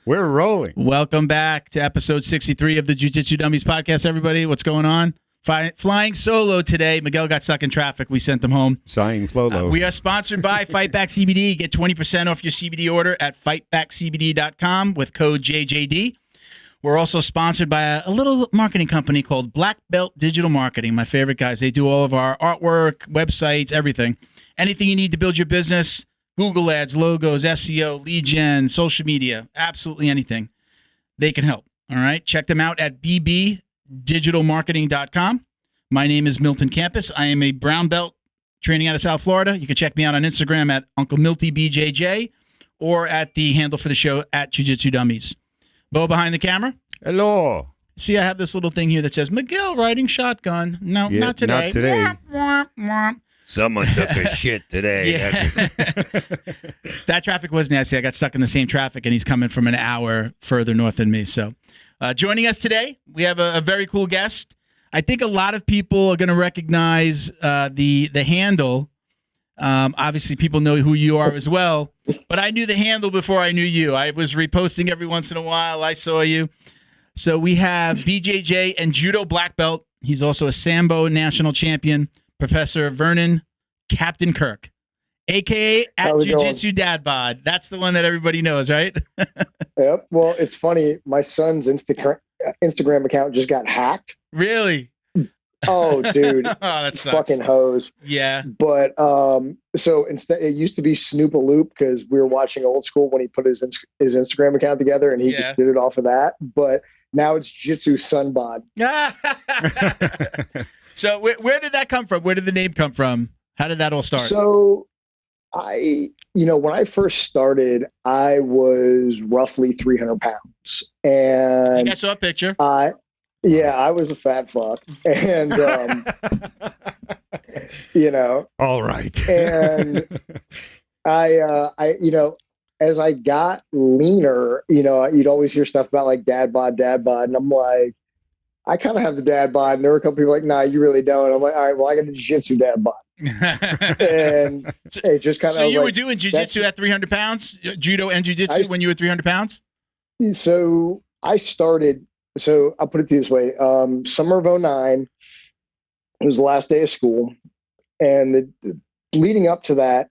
We're rolling. Welcome back to episode 63 of the Jiu-Jitsu Dummies podcast, everybody. What's going on? Flying solo today. Miguel got stuck in traffic. We sent him home. Flying solo. We are sponsored by Back CBD. Get 20% off your CBD order at fightbackcbd.com with code JJD. We're also sponsored by a little marketing company called Black Belt Digital Marketing. My favorite guys. They do all of our artwork, websites, everything. Anything you need to build your business, Google ads, logos, SEO, lead gen, social media, absolutely anything. They can help. All right. Check them out at bbdigitalmarketing.com. My name is Milton Campus. I am a brown belt training out of South Florida. You can check me out on Instagram at Uncle Milty BJJ or at the handle for the show at Jiu-Jitsu Dummies. Bo behind the camera. Hello. See, I have this little thing here that says Miguel riding shotgun. No, not today. Not today. Wah, wah, wah. Someone took a shit today. Yeah. That traffic was nasty. I got stuck in the same traffic, and he's coming from an hour further north than me. So joining us today, we have a very cool guest. I think a lot of people are going to recognize the handle. Obviously, people know who you are as well. But I knew the handle before I knew you. I was reposting every once in a while. I saw you. So we have BJJ and Judo black belt. He's also a Sambo national champion. Professor Vernon, Captain Kirk, a.k.a. at Jiu-Jitsu Dad Bod. That's the one that everybody knows, right? Yep. Well, it's funny. My son's Instagram account just got hacked. Really? Oh, dude. Oh, that sucks. Fucking hose. Yeah. But so instead, it used to be Snoop-a-Loop because we were watching Old School when he put his Instagram account together, and he just did it off of that. But now it's Jiu-Jitsu Sun Bod. So where did that come from? Where did the name come from? How did that all start? So when I first started, I was roughly 300 pounds. And I think I saw a picture. I was a fat fuck. And, All right. And as I got leaner, you'd always hear stuff about like dad bod. And I'm like, I kind of have the dad bod. And there were a couple people like, nah, you really don't. I'm like, all right, well, I got a jiu-jitsu dad bod. And it just kind of. So you were doing jiu-jitsu at 300 pounds, judo and jiu-jitsu when you were 300 pounds? So I started. So I'll put it this way. Summer of 2009 was the last day of school. And leading up to that,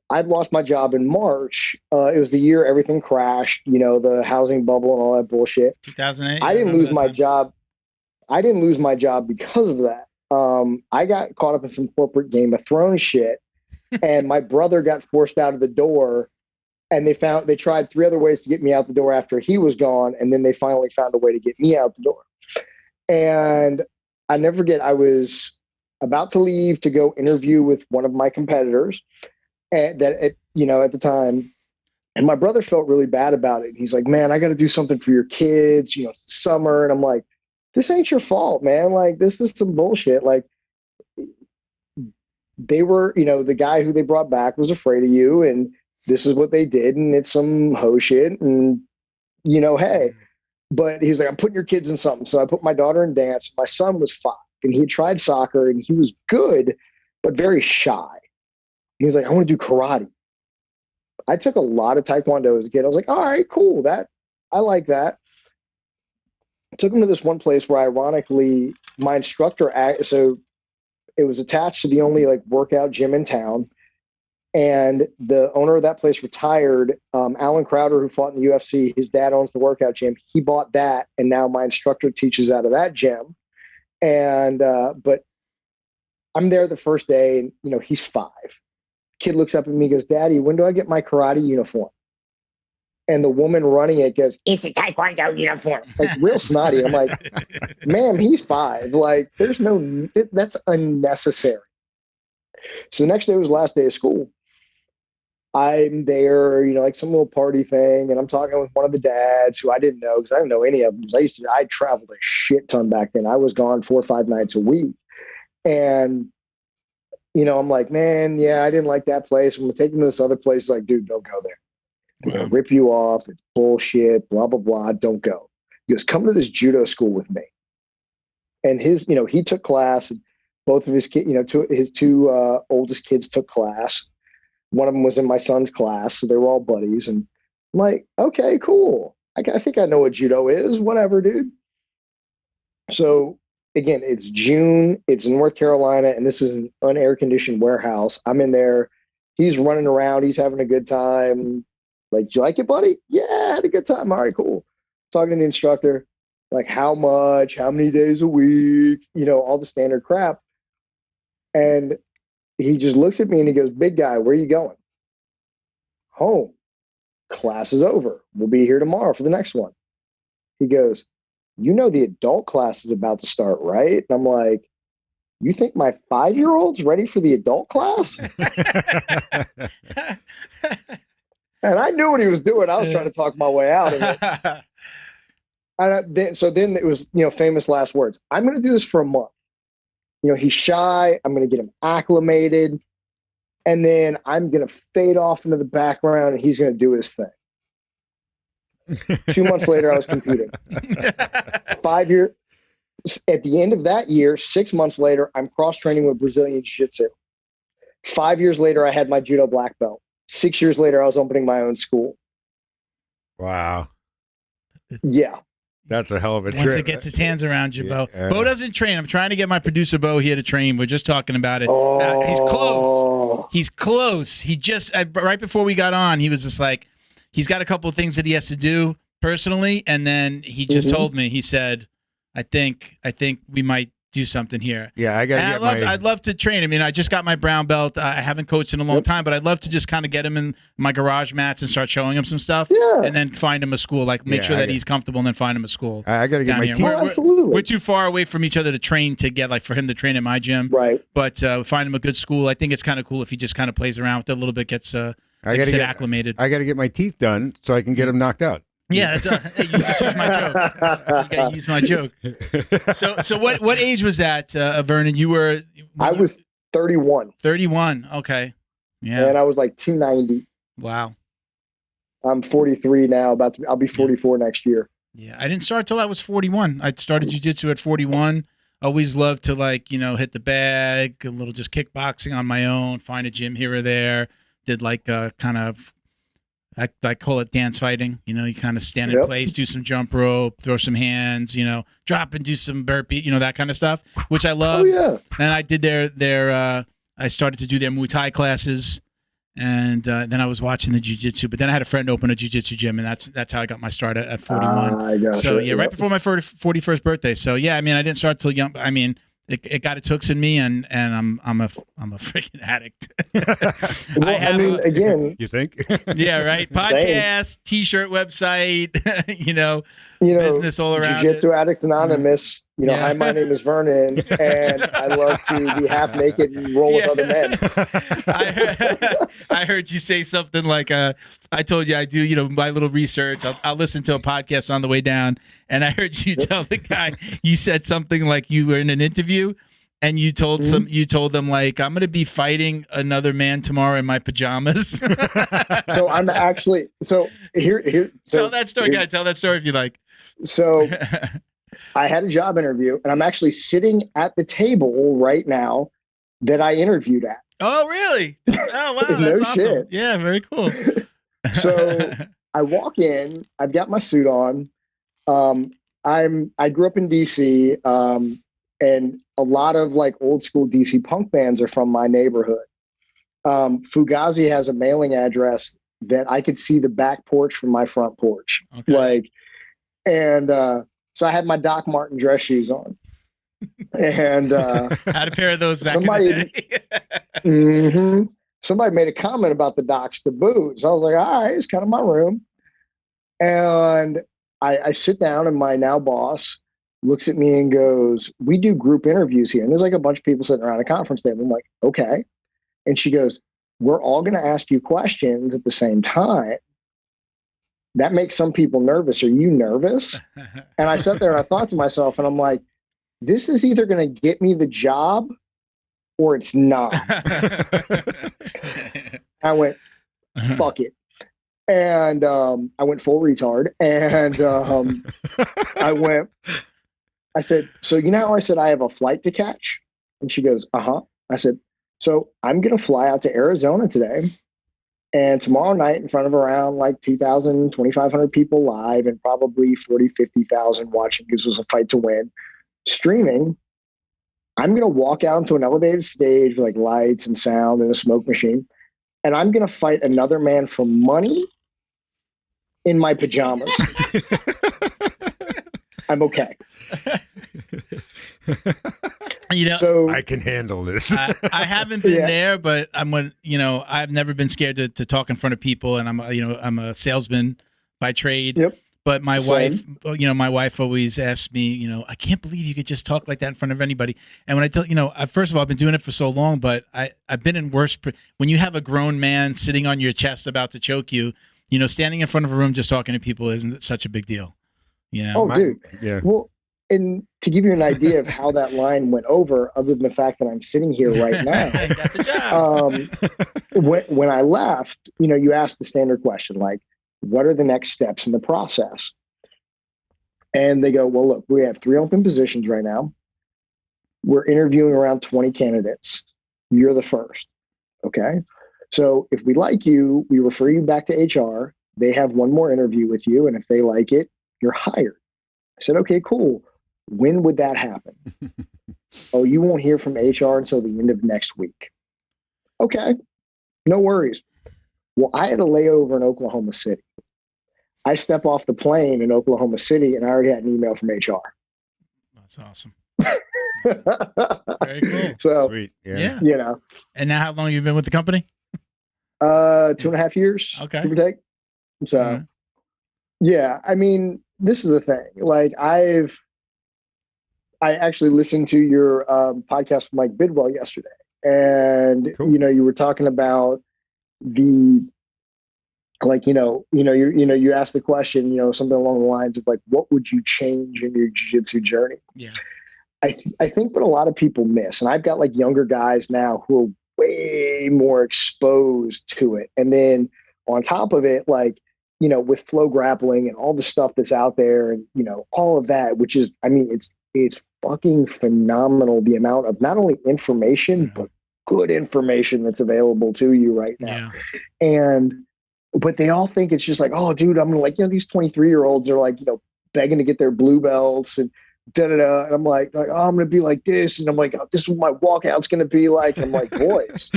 I'd lost my job in March. It was the year everything crashed, the housing bubble and all that bullshit. 2008. I didn't lose my job. I didn't lose my job because of that. I got caught up in some corporate Game of Thrones shit, and my brother got forced out of the door. And they tried 3 other ways to get me out the door after he was gone, and then they finally found a way to get me out the door. And I never forget, I was about to leave to go interview with one of my competitors. At the time, and my brother felt really bad about it. He's like, man, I got to do something for your kids. It's the summer. And I'm like, this ain't your fault, man. Like, this is some bullshit. Like, they were, the guy who they brought back was afraid of you, and this is what they did. And it's some hoe shit. And, hey, but he's like, I'm putting your kids in something. So I put my daughter in dance. My son was 5, and he had tried soccer, and he was good, but very shy. He's like, I want to do karate. I took a lot of Taekwondo as a kid. I was like, all right, cool. I like that. I took him to this one place where, ironically, my instructor, so it was attached to the only workout gym in town. And the owner of that place retired. Alan Crowder, who fought in the UFC, his dad owns the workout gym. He bought that. And now my instructor teaches out of that gym. And, but I'm there the first day, and, he's 5. Kid looks up at me and goes, Daddy, when do I get my karate uniform? And the woman running it goes, it's a Taekwondo uniform. Real snotty. I'm like, ma'am, he's 5. That's unnecessary. So the next day was the last day of school. I'm there, some little party thing. And I'm talking with one of the dads who I didn't know, because I didn't know any of them. Because I traveled a shit ton back then. I was gone 4 or 5 nights a week. And I'm like, man, yeah, I didn't like that place. I'm going to take him to this other place. He's like, dude, don't go there. I'm going to rip you off. It's bullshit, blah, blah, blah. Don't go. He goes, come to this judo school with me. And he took class. And both of his kids, his 2 oldest kids took class. One of them was in my son's class. So they were all buddies. And, I'm like, okay, cool. I think I know what judo is. Whatever, dude. So again, it's June. It's in North Carolina, and this is an unair conditioned warehouse. I'm in there. He's running around. He's having a good time. Like, do you like it, buddy? Yeah, I had a good time. All right, cool. Talking to the instructor, like how much, how many days a week, all the standard crap. And he just looks at me and he goes, big guy, where are you going? Home. Class is over. We'll be here tomorrow for the next one. He goes, the adult class is about to start, right? And I'm like, you think my 5-year-old's ready for the adult class? And I knew what he was doing. I was trying to talk my way out of it. And then it was, famous last words. I'm going to do this for a month. He's shy. I'm going to get him acclimated. And then I'm going to fade off into the background and he's going to do his thing. 2 months later, I was competing. 5 years. At the end of that year, 6 months later, I'm cross-training with Brazilian Jiu-Jitsu. 5 years later, I had my judo black belt. 6 years later, I was opening my own school. Wow. Yeah. That's a hell of a trip. Once it gets his hands around you, Bo. Yeah. Bo doesn't train. I'm trying to get my producer, Bo, here to train. We're just talking about it. He's close. He's close. He just, right before we got on, he was just like, he's got a couple of things that he has to do personally. And then he just told me, he said, I think we might do something here. Yeah, I'd love to train. I mean, I just got my brown belt. I haven't coached in a long time, but I'd love to just kind of get him in my garage mats and start showing him some stuff. Yeah. And then find him a school, make sure that he's comfortable and then find him a school. I got to get my teeth. Absolutely. We're too far away from each other to train to get for him to train at my gym. Right. But find him a good school. I think it's kind of cool if he just kind of plays around with it a little bit, gets acclimated. I got to get my teeth done so I can get him knocked out. Yeah, hey, you just used my joke. You got to use my joke. So what age was that, Vernon? I was 31. 31. Okay. Yeah. And I was like 290. Wow. I'm 43 now. I'll be 44 next year. Yeah, I didn't start till I was 41. I started jiu-jitsu at 41. Always loved to hit the bag, a little just kickboxing on my own, find a gym here or there. Did kind of, I call it dance fighting. You kind of stand in place, do some jump rope, throw some hands, drop and do some burpee, that kind of stuff, which I love. Oh, yeah. And I did I started to do their Muay Thai classes. And then I was watching the jiu-jitsu, but then I had a friend open a jiu-jitsu gym, and that's how I got my start at 41. So yeah, right before my 41st birthday. So yeah, I mean, I didn't start till young. I mean, it got its hooks in me, and I'm a freaking addict. Again, you think? Yeah, right. Podcast, T-shirt, website, business all around. Jiu-Jitsu Addicts Anonymous. Hi, my name is Vernon, and I love to be half naked and roll with other men. I heard you say something like, I told you I do, my little research. I'll listen to a podcast on the way down, and I heard you tell the guy, you said something like you were in an interview, and you told them like, I'm going to be fighting another man tomorrow in my pajamas. So I'm actually, here. Tell that story, guy. Tell that story if you like. So I had a job interview, and I'm actually sitting at the table right now that I interviewed at. Oh, really? Oh, wow. That's awesome. Shit. Yeah, very cool. So I walk in, I've got my suit on. I grew up in DC, and a lot of old school DC punk bands are from my neighborhood. Fugazi has a mailing address that I could see the back porch from my front porch. Okay. So I had my Doc Marten dress shoes on, and had a pair of those back in the day. Somebody made a comment about the Docs to boot, so I was like, all right, it's kind of my room. And I sit down, and my now boss looks at me and goes, "We do group interviews here," and there's a bunch of people sitting around a conference table. I'm like, okay, and she goes, "We're all going to ask you questions at the same time. That makes some people nervous. Are you nervous?" And I sat there and I thought to myself, and I'm like, this is either going to get me the job or it's not. I went, fuck it. And I went full retard. And I said, so how I said I have a flight to catch? And she goes, uh-huh. I said, so I'm going to fly out to Arizona today. And tomorrow night, in front of around like 2,000, 2,500 people live and probably 40, 50,000 watching because it was a fight to win, streaming, I'm going to walk out onto an elevated stage with like lights and sound and a smoke machine. And I'm going to fight another man for money in my pajamas. I'm okay. So I can handle this. I haven't been there, but I've never been scared to talk in front of people, and I'm a salesman by trade. Yep. But my wife always asks me, I can't believe you could just talk like that in front of anybody. And when I tell, first of all, I've been doing it for so long, but I've been in worse. When you have a grown man sitting on your chest about to choke you, standing in front of a room just talking to people isn't such a big deal. Dude. Yeah. Well, and to give you an idea of how that line went over, other than the fact that I'm sitting here right now, I got the job. when I left, you asked the standard question, like, what are the next steps in the process? And they go, well, look, we have 3 open positions right now. We're interviewing around 20 candidates. You're the first. Okay. So if we like you, we refer you back to HR. They have one more interview with you. And if they like it, you're hired. I said, okay, cool. When would that happen? Oh, you won't hear from HR until the end of next week. Okay. No worries. Well, I had a layover in Oklahoma City. I step off the plane in Oklahoma City and I already had an email from HR. That's awesome. Very cool. So, Sweet. Yeah. And now how long have you been with the company? 2.5 years. Okay. Give or take. So, yeah, I mean, this is the thing. Like I actually listened to your podcast with Mike Bidwell yesterday. And, cool. You were talking about you asked the question, something along the lines of like, what would you change in your jiu-jitsu journey? Yeah. I think what a lot of people miss, and I've got like younger guys now who are way more exposed to it. And then on top of it, like, with flow grappling and all the stuff that's out there and, all of that, which is, I mean, it's fucking phenomenal. The amount of not only information, but good information that's available to you right now. Yeah. But they all think it's just like, oh, dude, I'm like, these 23-year-olds are like, begging to get their blue belts and da-da-da. And I'm like, oh, I'm going to be like this. And I'm like, oh, this is what my walkout's going to be like. I'm like, boys,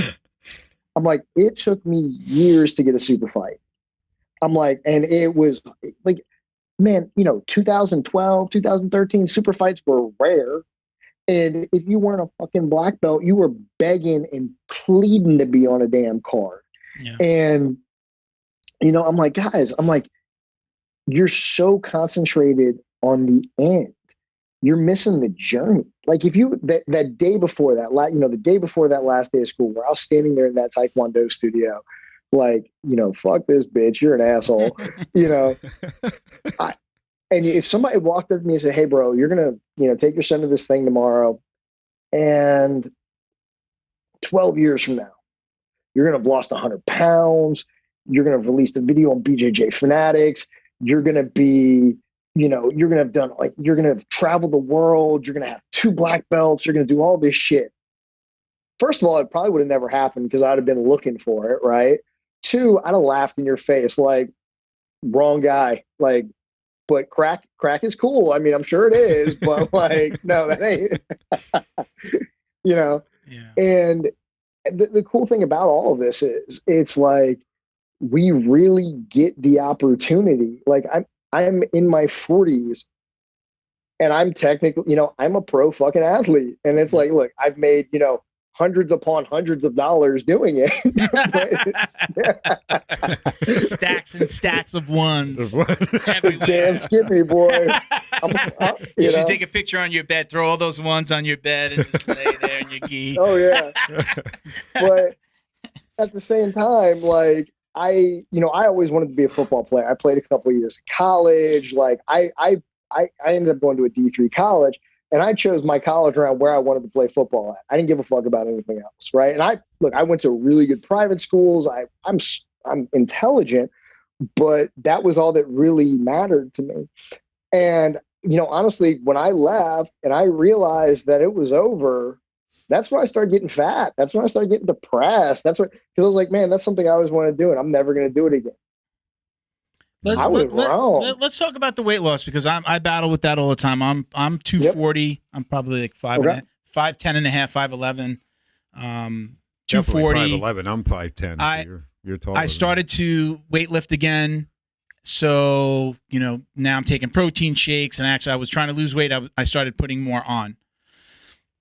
it took me years to get a super fight. I'm like, and it was like, man, 2012, 2013 super fights were rare. And if you weren't a fucking black belt, you were begging and pleading to be on a damn card. Yeah. And, I'm like, guys, you're so concentrated on the end. You're missing the journey. Like if you, that day before that, the day before that last day of school where I was standing there in that Taekwondo studio, like, fuck this bitch, you're an asshole, and if somebody walked up to me and said, hey bro, you're going to, take your son to this thing tomorrow and 12 years from now, you're going to have lost 100 pounds. You're going to have released a video on BJJ Fanatics. You're going to be, you're going to have done you're going to have traveled the world. You're going to have 2 black belts. You're going to do all this shit. First of all, it probably would have never happened because I'd have been looking for it. Right. 2, I'd have laughed in your face. Like, wrong guy. Like, but crack is cool. I mean, I'm sure it is, but like, no, that ain't, Yeah. And the cool thing about all of this is it's like, we really get the opportunity. Like I'm in my 40s and I'm technically, I'm a pro fucking athlete. And it's like, look, I've made, hundreds upon hundreds of dollars doing it. Stacks and stacks of ones everywhere. Damn Skippy, boy. You should take a picture on your bed, throw all those ones on your bed and just lay there in your gi. Oh yeah. But at the same time, like I always wanted to be a football player. I played a couple of years in college. Like I ended up going to a D3 college. And I chose my college around where I wanted to play football at. I didn't give a fuck about anything else, right? And I went to really good private schools. I'm intelligent, but that was all that really mattered to me. And honestly, when I left and I realized that it was over, That's when I started getting fat. That's when I started getting depressed. Because I was like, man, that's something I always want to do, and I'm never going to do it again. I was wrong. Let's talk about the weight loss, because I battle with that all the time. I'm 240. Yep. I'm probably like 5'10 and a half, 5'11. 240. 5'11. I'm 5'10. So you're taller. I started to weightlift again. So, now I'm taking protein shakes, and actually I was trying to lose weight. I started putting more on.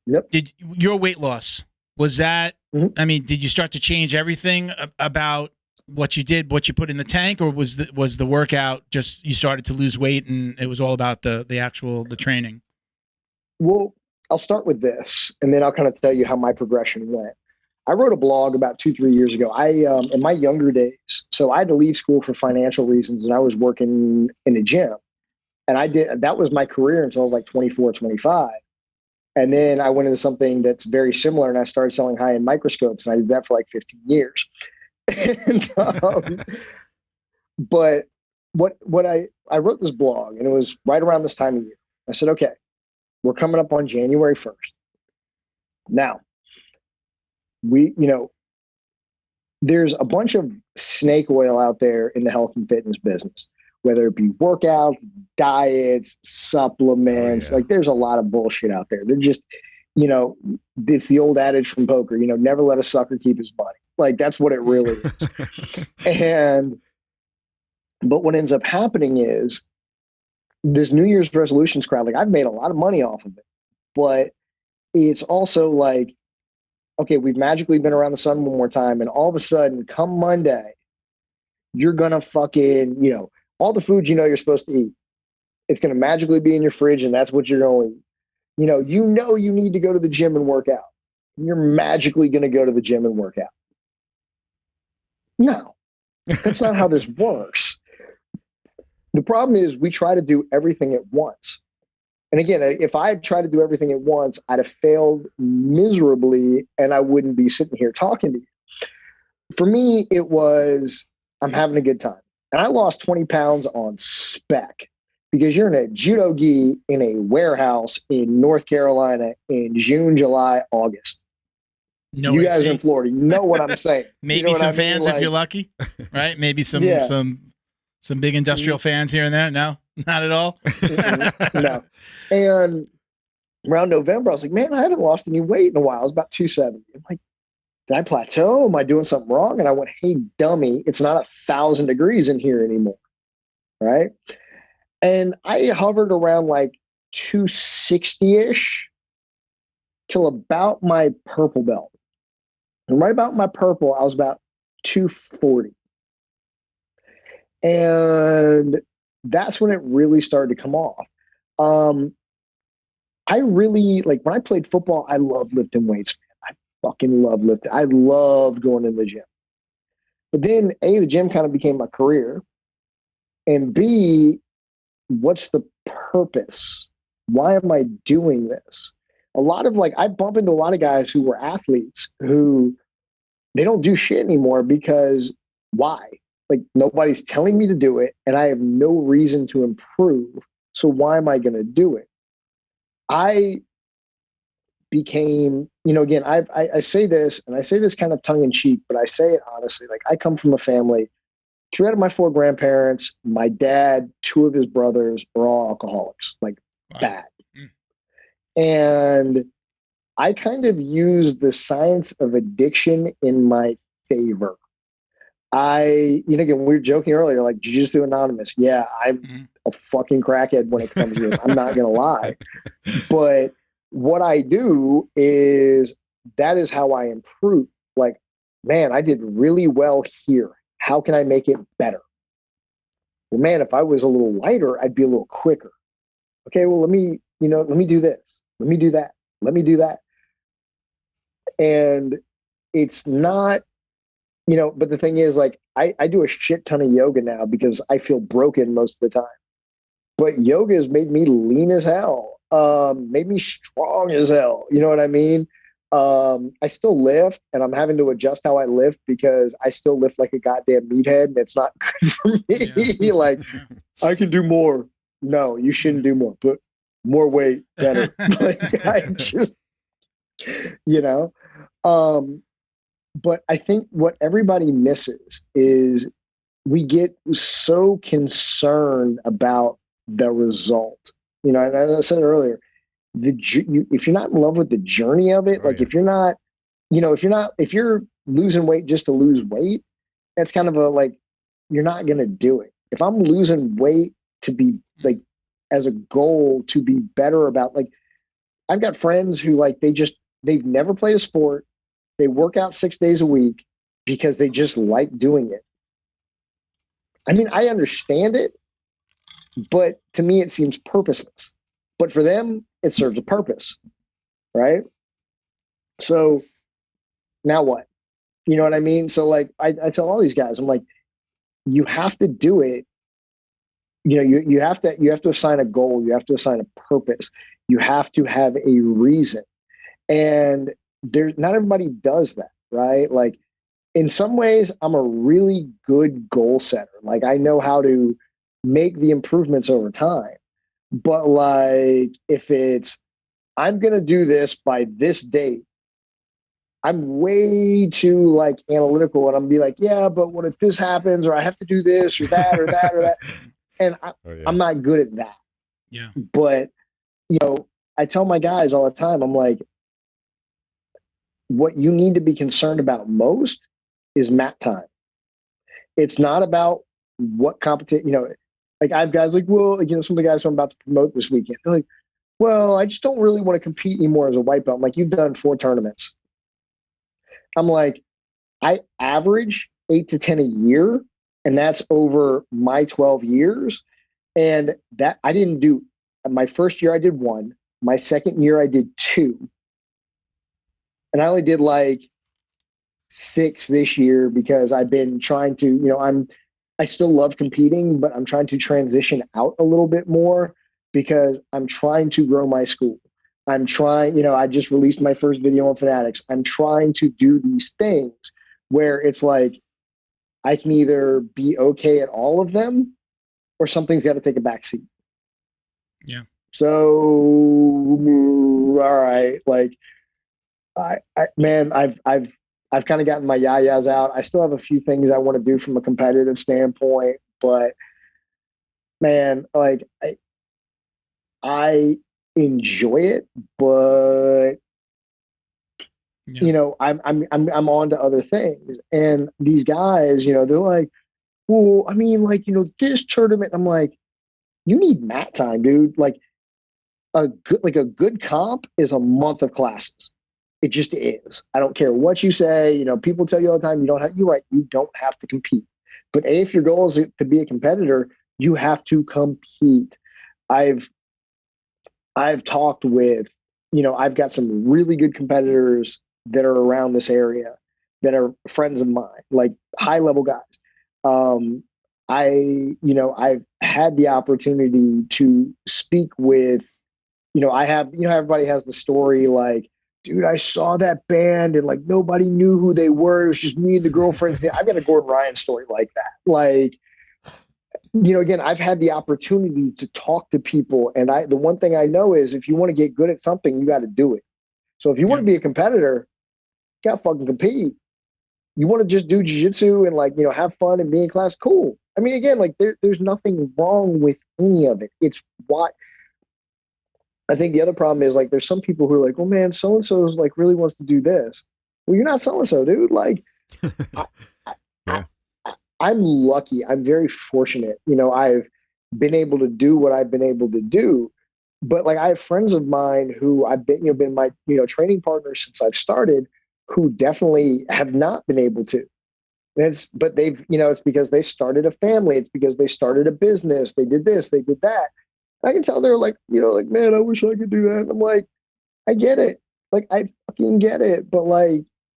Yep. Did your weight loss, was that, I mean, did you start to change everything about what you did, what you put in the tank, or was the workout just you started to lose weight and it was all about the training? Well, I'll start with this, and then I'll kind of tell you how my progression went. I wrote a blog about 2-3 years ago. In my younger days, so I had to leave school for financial reasons, and I was working in a gym, and that was my career until I was like 24, 25. And then I went into something that's very similar, and I started selling high-end microscopes, and I did that for like 15 years. And, but what I wrote this blog, and it was right around this time of year. I said, okay, we're coming up on January 1st. Now, there's a bunch of snake oil out there in the health and fitness business, whether it be workouts, diets, supplements. Like, there's a lot of bullshit out there. They're just, it's the old adage from poker, never let a sucker keep his money. Like, that's what it really is. But what ends up happening is this New Year's resolutions crowd, like, I've made a lot of money off of it, but it's also like, okay, we've magically been around the sun one more time, and all of a sudden, come Monday, you're going to fucking, all the food you're supposed to eat, it's going to magically be in your fridge, and that's what you're going to eat. You need to go to the gym and work out. You're magically going to go to the gym and work out. No, that's not how this works. The problem is we try to do everything at once. And again, if I had tried to do everything at once, I'd have failed miserably, and I wouldn't be sitting here talking to you. For me, it was, I'm having a good time. And I lost 20 pounds on spec, because you're in a judo gi in a warehouse in North Carolina in June, July, August. No, you guys in Florida, you know what I'm saying. Maybe some fans, if you're lucky, right? Maybe some big industrial fans here and there. No, not at all. No. And around November, I was like, man, I haven't lost any weight in a while. I was about 270. I'm like, did I plateau? Am I doing something wrong? And I went, hey, dummy, it's not 1,000 degrees in here anymore. Right. And I hovered around like 260-ish till about my purple belt. And right about my purple, I was about 240. And that's when it really started to come off. I really, like, when I played football, I loved lifting weights. I fucking love lifting. I loved going to the gym. But then, A, the gym kind of became my career. And B, what's the purpose? Why am I doing this? I bump into a lot of guys who were athletes who they don't do shit anymore because why? Like, nobody's telling me to do it, and I have no reason to improve. So why am I going to do it? I became, again, I say this, and I say this kind of tongue in cheek, but I say it honestly. Like, I come from a family, 3 out of my 4 grandparents, my dad, 2 of his brothers are all alcoholics, like bad. And I kind of use the science of addiction in my favor. Again, we were joking earlier, like Jiu-Jitsu Anonymous. Yeah, I'm a fucking crackhead when it comes to this. I'm not going to lie. But what I do is that is how I improve. Like, man, I did really well here. How can I make it better? Well, man, if I was a little lighter, I'd be a little quicker. Okay, well, let me do this. Let me do that. Let me do that. And it's not, but the thing is, like, I do a shit ton of yoga now because I feel broken most of the time. But yoga has made me lean as hell, made me strong as hell. You know what I mean? I still lift, and I'm having to adjust how I lift because I still lift like a goddamn meathead, and it's not good for me. Yeah. Like, I can do more. No, you shouldn't do more. Put more weight, better. Like, I just, you know? But I think what everybody misses is we get so concerned about the result. And as I said earlier, if you're not in love with the journey of it, if you're not, if you're losing weight just to lose weight, that's kind of you're not going to do it. If I'm losing weight to be as a goal to be better about, I've got friends who they've never played a sport. They work out 6 days a week because they just like doing it. I mean, I understand it, but to me, it seems purposeless. But for them, it serves a purpose, right? So now what? You know what I mean? So I tell all these guys, I'm like, you have to do it. You have to assign a goal. You have to assign a purpose. You have to have a reason. And not everybody does that, right? In some ways, I'm a really good goal setter. I know how to make the improvements over time. But if it's, I'm going to do this by this date, I'm way too analytical, and I'm be yeah, but what if this happens, or I have to do this or that or that or that. And I'm not good at that. Yeah. But, I tell my guys all the time, I'm like, what you need to be concerned about most is mat time. It's not about what competition, I have guys well, some of the guys who I'm about to promote this weekend, they're like, well, I just don't really want to compete anymore as a white belt. I'm like, you've done 4 tournaments. I'm like, I average 8 to 10 a year, and that's over my 12 years. And that I didn't do, my first year I did 1, my second year I did 2. And I only did 6 this year because I've been trying to, I still love competing, but I'm trying to transition out a little bit more because I'm trying to grow my school. I'm trying, I just released my first video on Fanatics. I'm trying to do these things where it's I can either be okay at all of them or something's got to take a backseat. Yeah. So, all right. I've kind of gotten my yayas out. I still have a few things I want to do from a competitive standpoint, but man, I enjoy it, but I'm on to other things. And these guys, they're like, well, I mean, this tournament, I'm like, you need mat time, dude. A good comp is a month of classes. It just is. I don't care what you say. People tell you all the time, you're right. You don't have to compete. But if your goal is to be a competitor, you have to compete. I've talked with, I've got some really good competitors that are around this area that are friends of mine, high level guys. I've had the opportunity to speak with, I have, everybody has the story dude, I saw that band and nobody knew who they were. It was just me and the girlfriends. I've got a Gordon Ryan story like that. Again, I've had the opportunity to talk to people. And the one thing I know is if you want to get good at something, you got to do it. So if you want to be a competitor, you got to fucking compete. You want to just do jiu-jitsu and have fun and be in class, cool. I mean, again, there's nothing wrong with any of it. It's what I think the other problem is there's some people who are like, well, man, so-and-so is really wants to do this. Well, you're not so-and-so, dude. I'm lucky. I'm very fortunate. I've been able to do what I've been able to do, but I have friends of mine who I've been my, training partners since I've started who definitely have not been able to. But they've, it's because they started a family. It's because they started a business. They did this, they did that. I can tell they're man, I wish I could do that. And I'm like, I get it. I fucking get it. But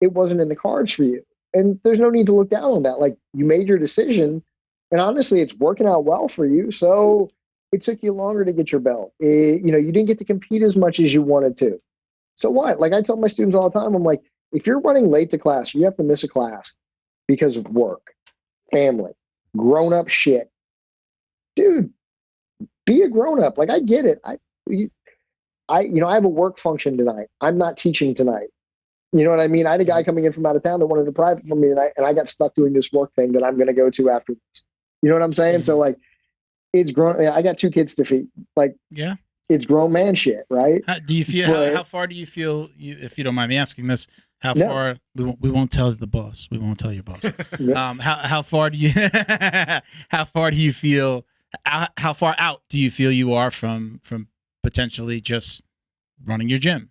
it wasn't in the cards for you. And there's no need to look down on that. You made your decision and honestly, it's working out well for you. So it took you longer to get your belt. You didn't get to compete as much as you wanted to. So what? I tell my students all the time, I'm like, if you're running late to class, you have to miss a class because of work, family, grown up shit. Dude, be a grown up. I get it. I have a work function tonight. I'm not teaching tonight. You know what I mean? I had a guy coming in from out of town that wanted to private from me, and I got stuck doing this work thing that I'm going to go to after this. You know what I'm saying? So like, it's grown. I got 2 kids to feed. Like, yeah, it's grown man shit, right? How do you feel? How far do you feel? If you don't mind me asking this, how No. far? We won't tell the boss. We won't tell your boss. How far do you? How far do you feel? How far out do you feel you are from potentially just running your gym?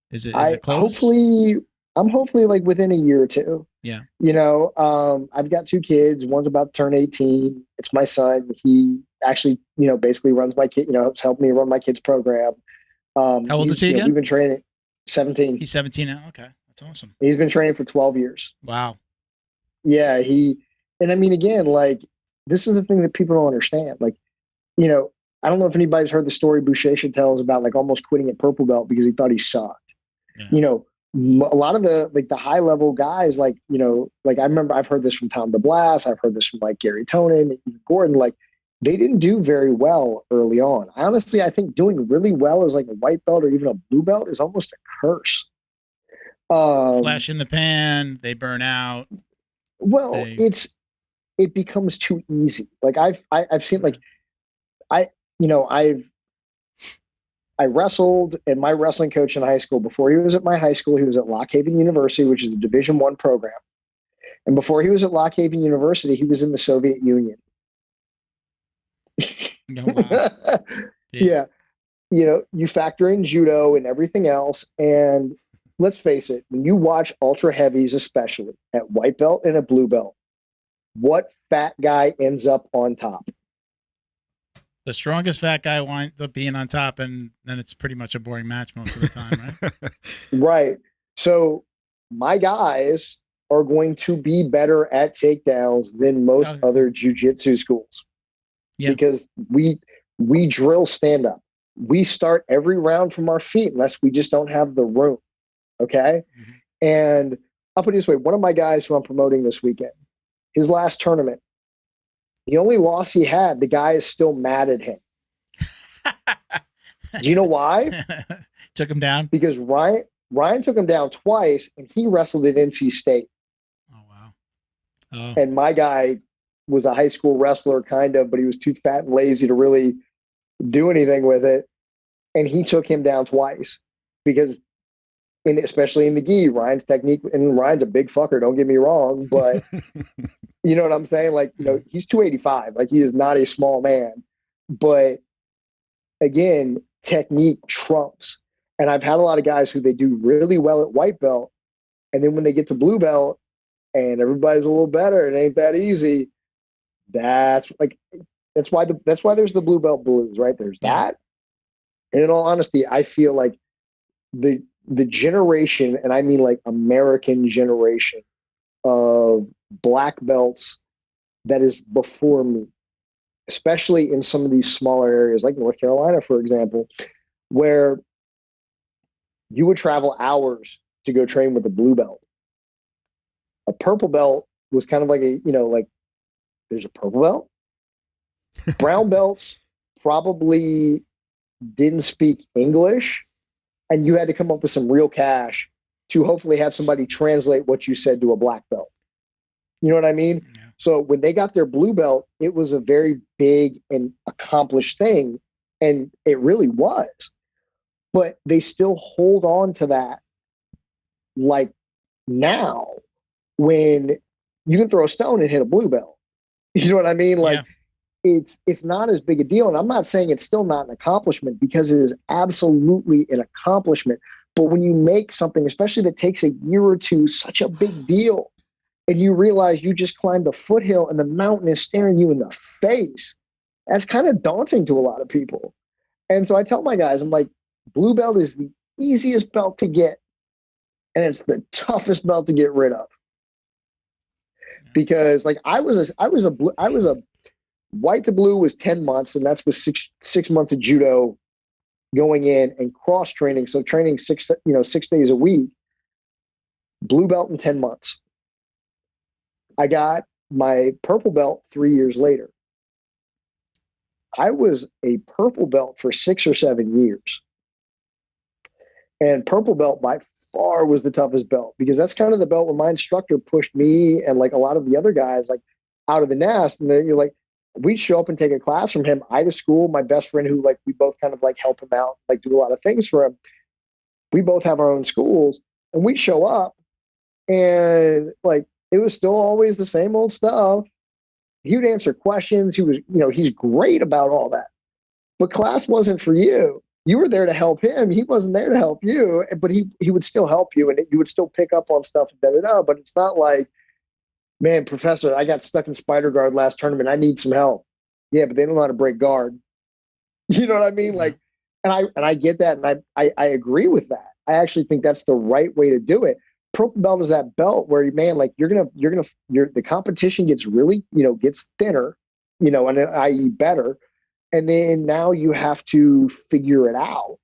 Is it close? I'm hopefully like within a year or 2. Yeah. You know, I've got 2 kids. One's about to turn 18. It's my son. He actually, you know, basically runs my kid, you know, helped me run my kids program. How old is he again? We've been training 17. He's 17 now. Okay. That's awesome. He's been training for 12 years. Wow. Yeah. And I mean, again, like, this is the thing that people don't understand. Like, you know, I don't know if anybody's heard the story Boucher tells about like almost quitting at purple belt because he thought he sucked. Yeah. You know, a lot of the high level guys, like, you know, like I remember I've heard this from Tom DeBlas. I've heard this from like Gary Tonin, Gordon, like they didn't do very well early on. I think doing really well as like a white belt or even a blue belt is almost a curse. Flash in the pan, they burn out. Well, it becomes too easy. Like I've seen like, I wrestled, and my wrestling coach in high school, before he was at my high school, he was at Lock Haven University, which is a Division I program. And before he was at Lock Haven University, he was in the Soviet Union. Oh, wow. Yeah. You know, you factor in judo and everything else. And let's face it, when you watch ultra heavies, especially at white belt and at blue belt, what fat guy ends up on top? The strongest fat guy winds up being on top, and then it's pretty much a boring match most of the time, right? Right. So my guys are going to be better at takedowns than most other jiu-jitsu schools. Yeah. Because we drill stand up. We start every round from our feet unless we just don't have the room. Okay. Mm-hmm. And I'll put it this way. One of my guys who I'm promoting this weekend, his last tournament, the only loss he had, the guy is still mad at him. Do you know why? Took him down? Because Ryan took him down twice, and he wrestled at NC State. Oh, wow. Oh. And my guy was a high school wrestler, kind of, but he was too fat and lazy to really do anything with it. And he took him down twice because, especially in the gi, Ryan's technique, and Ryan's a big fucker, don't get me wrong, but you know what I'm saying? Like, you know, he's 285. Like, he is not a small man. But again, technique trumps. And I've had a lot of guys who they do really well at white belt. And then when they get to blue belt and everybody's a little better, it ain't that easy. That's why there's the blue belt blues, right? There's that. And in all honesty, I feel like the generation, and I mean like American generation of black belts that is before me, especially in some of these smaller areas like North Carolina, for example, where you would travel hours to go train with a blue belt. A purple belt was kind of like there's a purple belt. Brown belts probably didn't speak English, and you had to come up with some real cash to hopefully have somebody translate what you said to a black belt. You know what I mean? Yeah. So when they got their blue belt, it was a very big and accomplished thing, and it really was. But they still hold on to that like now, when you can throw a stone and hit a blue belt. You know what I mean? Like, it's not as big a deal. And I'm not saying it's still not an accomplishment, because it is absolutely an accomplishment. But when you make something, especially that takes a year or two, such a big deal, and you realize you just climbed a foothill and the mountain is staring you in the face, that's kind of daunting to a lot of people. And so I tell my guys, I'm like, blue belt is the easiest belt to get, and it's the toughest belt to get rid of. Because like I was a white to blue was 10 months, and that's with six months of judo going in and cross training. So training 6 days a week, blue belt in 10 months. I got my purple belt 3 years later. I was a purple belt for 6 or 7 years. And purple belt by far was the toughest belt, because that's kind of the belt where my instructor pushed me and like a lot of the other guys like out of the nest. And then you're like, we'd show up and take a class from him. I to school, my best friend who like, we both kind of like help him out, like do a lot of things for him. We both have our own schools, and we show up and like, it was still always the same old stuff. He would answer questions. He was, he's great about all that, but class wasn't for you. You were there to help him. He wasn't there to help you, but he would still help you, and you would still pick up on stuff. But it's not like, man, professor, I got stuck in spider guard last tournament. I need some help. Yeah, but they don't know how to break guard. You know what I mean? Like, and I get that, and I agree with that. I actually think that's the right way to do it. Purple belt is that belt where, man, like the competition gets really, gets thinner, and i.e. better. And then now you have to figure it out,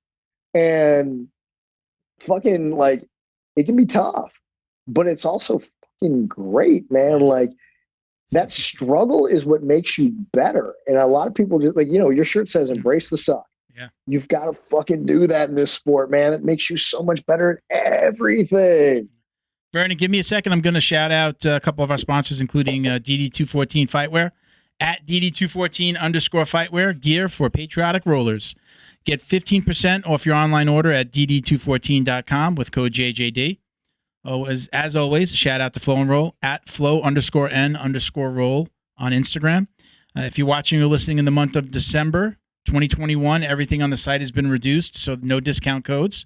and fucking like, it can be tough, but it's also fucking great, man. Like, that struggle is what makes you better. And a lot of people just like, your shirt says embrace the suck. Yeah. You've got to fucking do that in this sport, man. It makes you so much better at everything. Vernon, give me a second. I'm going to shout out a couple of our sponsors, including DD214 Fightwear, at DD214_Fightwear, gear for patriotic rollers. Get 15% off your online order at DD214.com with code JJD. Oh, as always, shout out to Flow and Roll at flow_n_roll on Instagram. If you're watching or listening in the month of December 2021, everything on the site has been reduced, so no discount codes.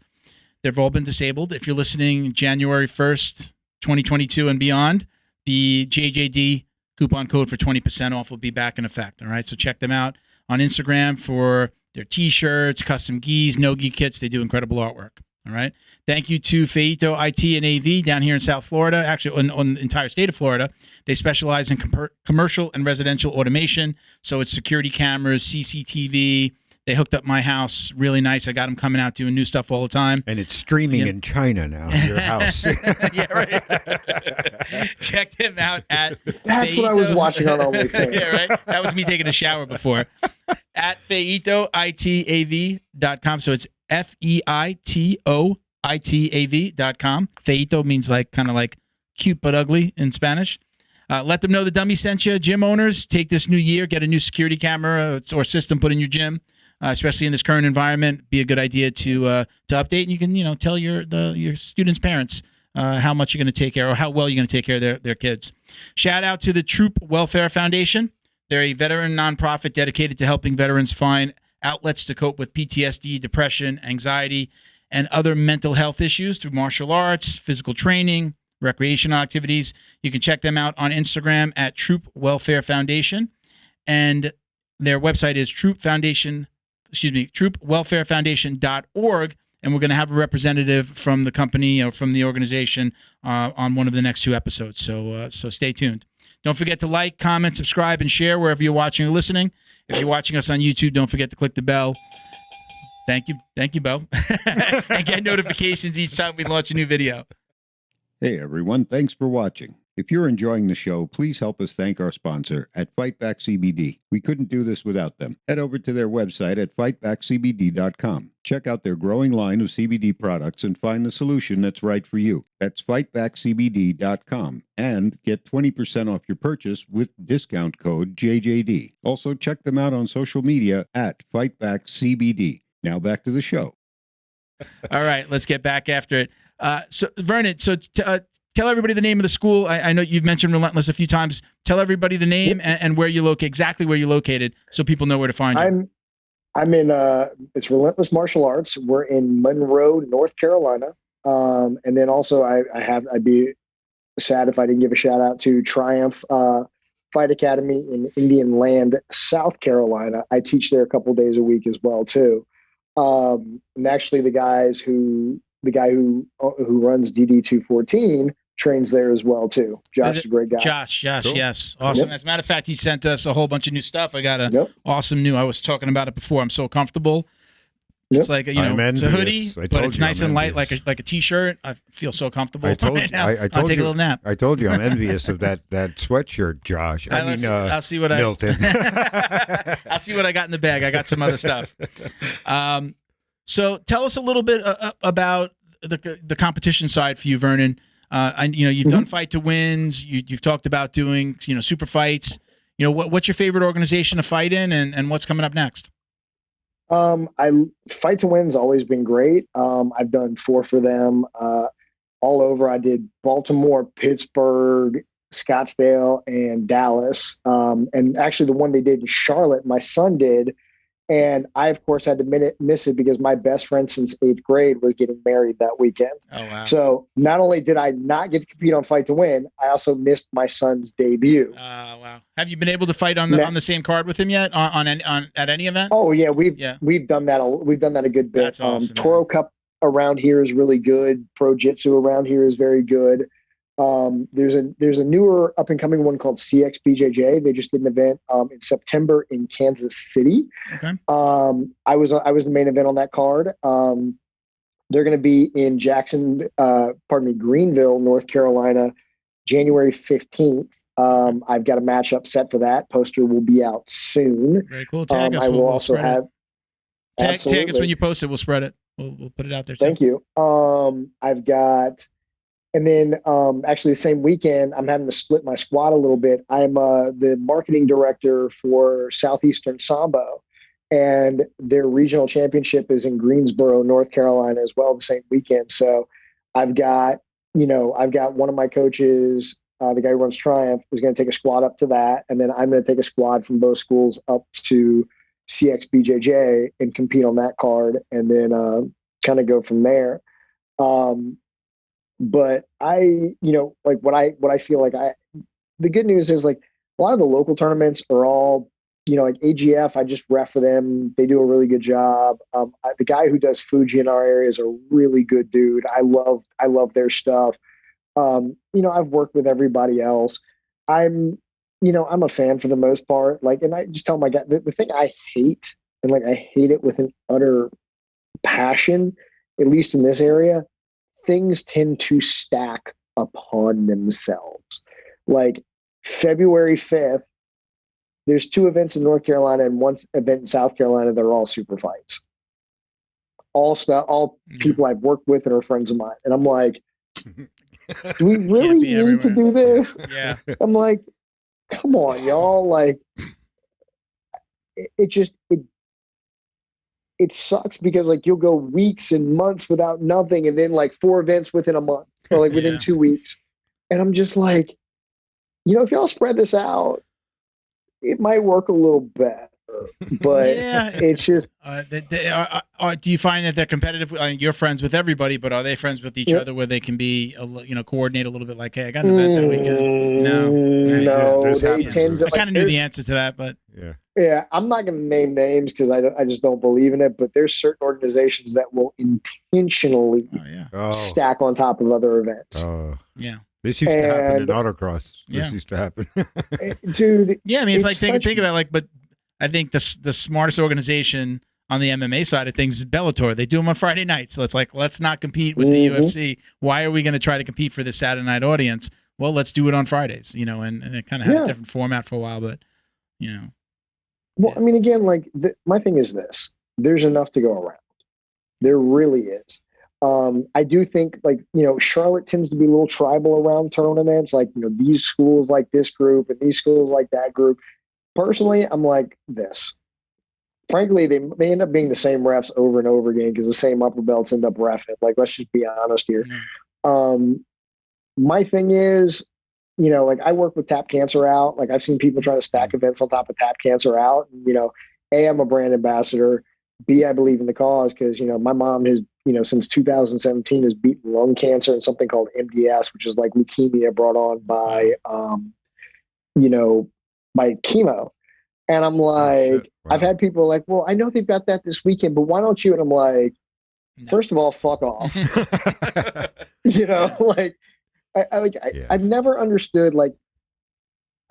They've all been disabled. If you're listening January 1st, 2022 and beyond, the JJD coupon code for 20% off will be back in effect. All right, so check them out on Instagram for their T-shirts, custom gis, no-gi kits. They do incredible artwork. All right. Thank you to Feito IT and AV down here in South Florida, actually on the entire state of Florida. They specialize in commercial and residential automation. So it's security cameras, CCTV. They hooked up my house really nice. I got them coming out doing new stuff all the time. And it's streaming in China now, your house. Yeah, right. Check them out at That's Feito. what I was watching on OnlyFans. Yeah, right. That was me taking a shower before. At FeitoITAV.com. So it's FeitoITAV.com. Feito means like kind of like cute but ugly in Spanish. Let them know the Dummy sent you. Gym owners, take this new year, get a new security camera or system put in your gym, especially in this current environment. Be a good idea to update, and you can tell your students' parents how much you're going to take care or how well you're going to take care of their kids. Shout out to the Troop Welfare Foundation. They're a veteran nonprofit dedicated to helping veterans find outlets to cope with PTSD, depression, anxiety, and other mental health issues through martial arts, physical training, recreational activities. You can check them out on Instagram at Troop Welfare Foundation, and their website is troopwelfarefoundation.org. And we're going to have a representative from the company or from the organization on one of the next two episodes. So stay tuned. Don't forget to like, comment, subscribe, and share wherever you're watching or listening. If you're watching us on YouTube, don't forget to click the bell. Thank you, Bo. And get notifications each time we launch a new video. Hey everyone, thanks for watching. If you're enjoying the show, please help us thank our sponsor at Back CBD. We couldn't do this without them. Head over to their website at fightbackcbd.com. Check out their growing line of CBD products and find the solution that's right for you. That's fightbackcbd.com and get 20% off your purchase with discount code JJD. Also check them out on social media at FightbackCBD. Now back to the show. All right, let's get back after it. So Vernon, tell everybody the name of the school. I know you've mentioned Relentless a few times. Tell everybody the name and where you locate, exactly where you're located, so people know where to find you. I'm in it's Relentless Martial Arts. We're in Monroe, North Carolina. And then also I'd be sad if I didn't give a shout out to Triumph Fight Academy in Indian Land, South Carolina. I teach there a couple of days a week as well too. And actually the guy who runs DD214 trains there as well too. Josh is a great guy. Josh, Cool. yes. Awesome. Yep. As a matter of fact, he sent us a whole bunch of new stuff. I got awesome new. I was talking about it before. I'm so comfortable. It's like it's a hoodie, but it's nice and light, like a t-shirt. I feel so comfortable. I told right now. I I'll take a little nap. I told you I'm envious of that sweatshirt, Josh. I'll see what Milton. I'll see what I got in the bag. I got some other stuff. So tell us a little bit about the competition side for you, Vernon. You've done fight to wins. You've talked about doing super fights. What's your favorite organization to fight in, and what's coming up next? I Fight to Win's always been great. I've done 4 for them all over. I did Baltimore, Pittsburgh, Scottsdale, and Dallas. And actually the one they did in Charlotte, my son did. And I, of course, had to miss it because my best friend since 8th grade was getting married that weekend. Oh, wow. So not only did I not get to compete on Fight to Win, I also missed my son's debut. Wow. Have you been able to fight on the same card with him yet on at any event? Oh yeah, we've done that. We've done that a good bit. That's awesome. Toro Cup around here is really good. Pro Jitsu around here is very good. There's a newer up and coming one called BJJ. They just did an event in September in Kansas City. Okay. I was the main event on that card. They're going to be in Greenville, North Carolina, January 15th. I've got a matchup set for that. Poster will be out soon. Very cool. Tag us. I will also have tag us when you post it. We'll spread it. We'll put it out there too. Thank you. I've got. And then actually the same weekend, I'm having to split my squad a little bit. I'm the marketing director for Southeastern Sambo, and their regional championship is in Greensboro, North Carolina as well the same weekend. So I've got one of my coaches, the guy who runs Triumph, is going to take a squad up to that. And then I'm going to take a squad from both schools up to BJJ and compete on that card, and then kind of go from there. But I, what I feel like the good news is like a lot of the local tournaments are all, like AGF, I just ref for them. They do a really good job. The guy who does Fuji in our area is a really good dude. I love their stuff. I've worked with everybody else. I'm a fan for the most part. Like, and I just tell my guy, the thing I hate, and like, I hate it with an utter passion, at least in this area, things tend to stack upon themselves. Like February 5th, there's 2 events in North Carolina and 1 event in South Carolina that are all super fights. All people I've worked with and are friends of mine. And I'm like, do we really need to do this? Yeah. I'm like, come on, y'all. Like, it sucks because like you'll go weeks and months without nothing, and then like 4 events within a month or like within 2 weeks. And I'm just like, if y'all spread this out, it might work a little better. But it's just. Do you find that they're competitive? You're friends with everybody, but are they friends with each other where they can be, coordinate a little bit? Like, hey, I got an event that weekend. No, they tend to. I kind of knew the answer to that, but yeah, I'm not going to name names because I just don't believe in it. But there's certain organizations that will intentionally stack on top of other events. Oh, yeah. This used to happen in autocross. This used to happen, dude. Yeah, I mean, it's like think about it, like, but I think the smartest organization on the MMA side of things is Bellator. They do them on Friday nights. So it's like, let's not compete with the UFC. Why are we going to try to compete for this Saturday night audience? Well, let's do it on Fridays, and it kind of had a different format for a while, but, Well, I mean, again, like my thing is this, there's enough to go around. There really is. I do think like, Charlotte tends to be a little tribal around tournaments. Like, these schools like this group and these schools like that group. Personally, I'm like this. Frankly, they end up being the same refs over and over again because the same upper belts end up reffing. Like, let's just be honest here. My thing is, like I work with Tap Cancer Out. Like I've seen people try to stack events on top of Tap Cancer Out. And, A, I'm a brand ambassador. B, I believe in the cause because, my mom has, since 2017 has beaten lung cancer and something called MDS, which is like leukemia brought on by, by chemo. And I'm like, I've had people like, well, I know they've got that this weekend, but why don't you? And I'm like, first of all, fuck off. I've never understood, like,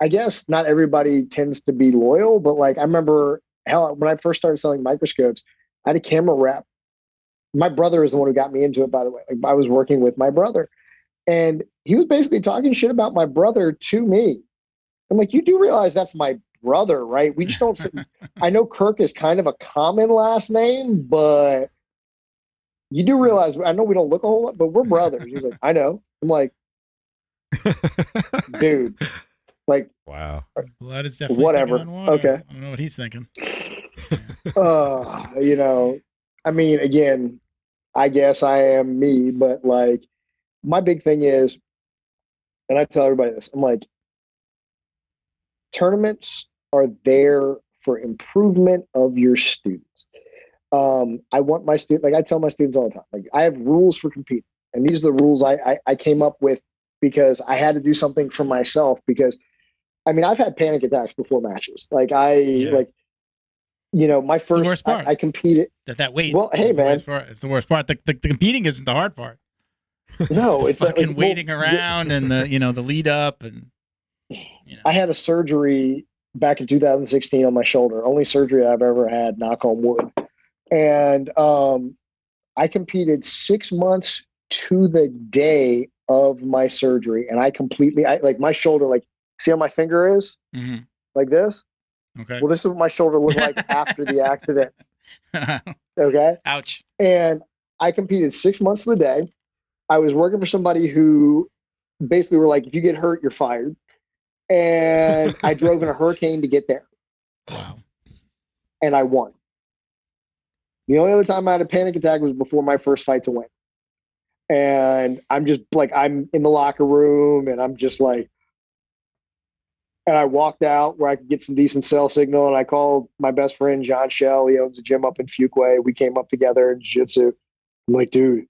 I guess not everybody tends to be loyal, but like, I remember when I first started selling microscopes, I had a camera rep. My brother is the one who got me into it, by the way. Like, I was working with my brother and he was basically talking shit about my brother to me. I'm like, you do realize that's my brother, right? We just don't. I know Kirk is kind of a common last name, but you do realize, I know we don't look a whole lot, but we're brothers. He's like, I know. I'm like, dude, like, wow. Blood is definitely whatever. thicker than water. Okay. I don't know what he's thinking. You know, I mean, again, I guess I am me, but like, my big thing is, and I tell everybody this, I'm like, tournaments are there for improvement of your students. I want my students, like I tell my students all the time, like I have rules for competing. And these are the rules I came up with because I had to do something for myself because, I mean, I've had panic attacks before matches. Like you know, my first, worst part. I competed. That weight. Well, hey, man. It's the worst part. The competing isn't the hard part. No, it's fucking like, waiting around and the, you know, the lead up and, you know. I had a surgery back in 2016 on my shoulder, only surgery I've ever had, knock on wood. And I competed 6 months to the day of my surgery. And I like my shoulder, like, see how my finger is? Mm-hmm. Like this? Okay. Well, this is what my shoulder looked like after the accident. Okay. Ouch. And I competed 6 months to the day. I was working for somebody who basically were like, if you get hurt, you're fired. And I drove in a hurricane to get there. Wow. And I won. The only other time I had a panic attack was before my first fight to win. And I'm just like, I'm in the locker room and I'm just like, and I walked out where I could get some decent cell signal. And I called my best friend, John Shell. He owns a gym up in Fuquay. We came up together in jiu-jitsu. I'm like, dude,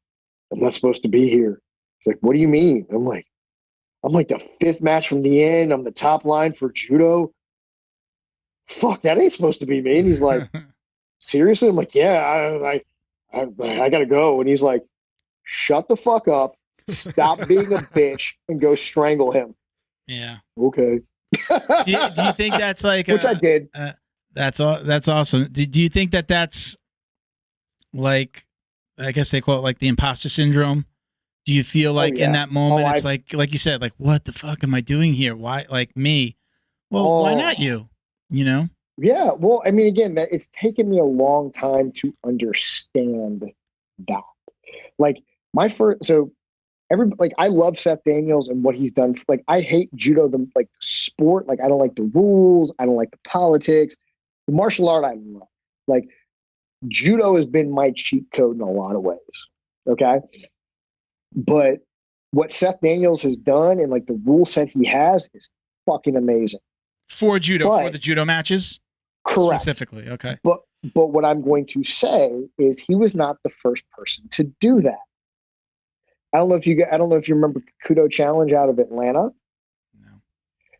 I'm not supposed to be here. He's like, what do you mean? I'm like the fifth match from the end. I'm the top line for judo. Fuck, that ain't supposed to be me. And he's like, seriously? I'm like, yeah, I gotta go. And he's like, shut the fuck up, stop being a bitch, and go strangle him. Yeah. Okay. do you think that's like which I did? That's awesome. Do you think that's like, I guess they call it like the imposter syndrome? Do you feel like in that moment it's like you said, like, what the fuck am I doing here? Why, like, me? Well, why not you? You know? Yeah. Well, I mean, again, it's taken me a long time to understand that. Like I love Seth Daniels and what he's done. Like, I hate judo, the like sport. Like, I don't like the rules. I don't like the politics. The martial art I love. Like, judo has been my cheat code in a lot of ways. Okay. But what Seth Daniels has done and like the rule set he has is fucking amazing. For judo, for the judo matches? Correct. Specifically. Okay. But what I'm going to say is he was not the first person to do that. I don't know if you remember Kudo Challenge out of Atlanta. No.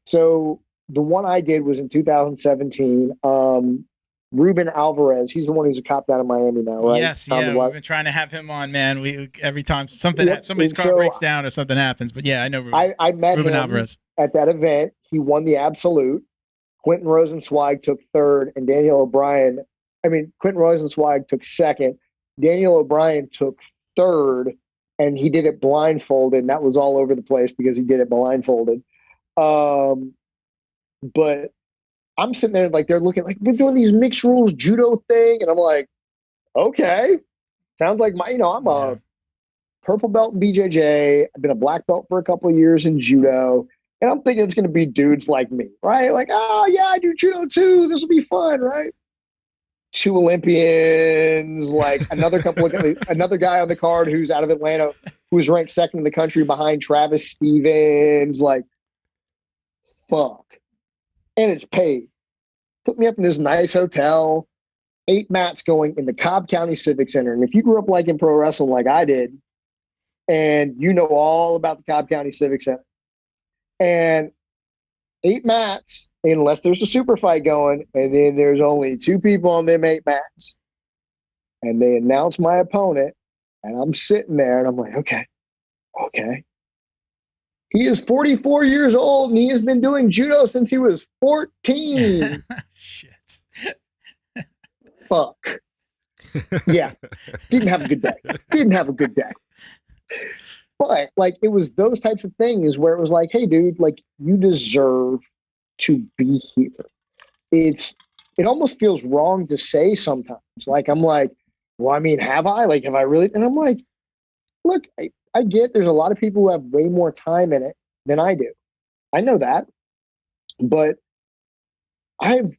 So the one I did was in 2017. Ruben Alvarez, he's the one who's a cop down in Miami now, right? Yes, yeah. We've been trying to have him on, man. We every time somebody's car breaks down or something happens. But yeah, I know Ruben. I met Ruben him Alvarez at that event. He won the absolute. Quentin Rosenzweig took third, and Quentin Rosenzweig took second. Daniel O'Brien took third, and he did it blindfolded. And that was all over the place because he did it blindfolded. But I'm sitting there like they're looking like we're doing these mixed rules judo thing, and I'm like, okay, sounds like I'm a purple belt in BJJ. I've been a black belt for a couple of years in judo, and I'm thinking it's going to be dudes like me, right? Like, oh yeah, I do judo too. This will be fun, right? 2 Olympians, like another guy on the card who's out of Atlanta, who's ranked second in the country behind Travis Stevens. Like, fuck. And it's paid. Took me up in this nice hotel, 8 mats going in the Cobb County Civic Center. And if you grew up like in pro wrestling like I did, and you know all about the Cobb County Civic Center, and 8 mats, unless there's a super fight going, and then there's only 2 people on them 8 mats. And they announce my opponent, and I'm sitting there, and I'm like, okay. He is 44 years old, and he has been doing judo since he was 14. Shit. Fuck. Yeah. Didn't have a good day. But, like, it was those types of things where it was like, hey, dude, like, you deserve to be here. It almost feels wrong to say sometimes. Like, I'm like, well, I mean, have I? Like, have I really? And I'm like, look, I get there's a lot of people who have way more time in it than I do. I know that. But I have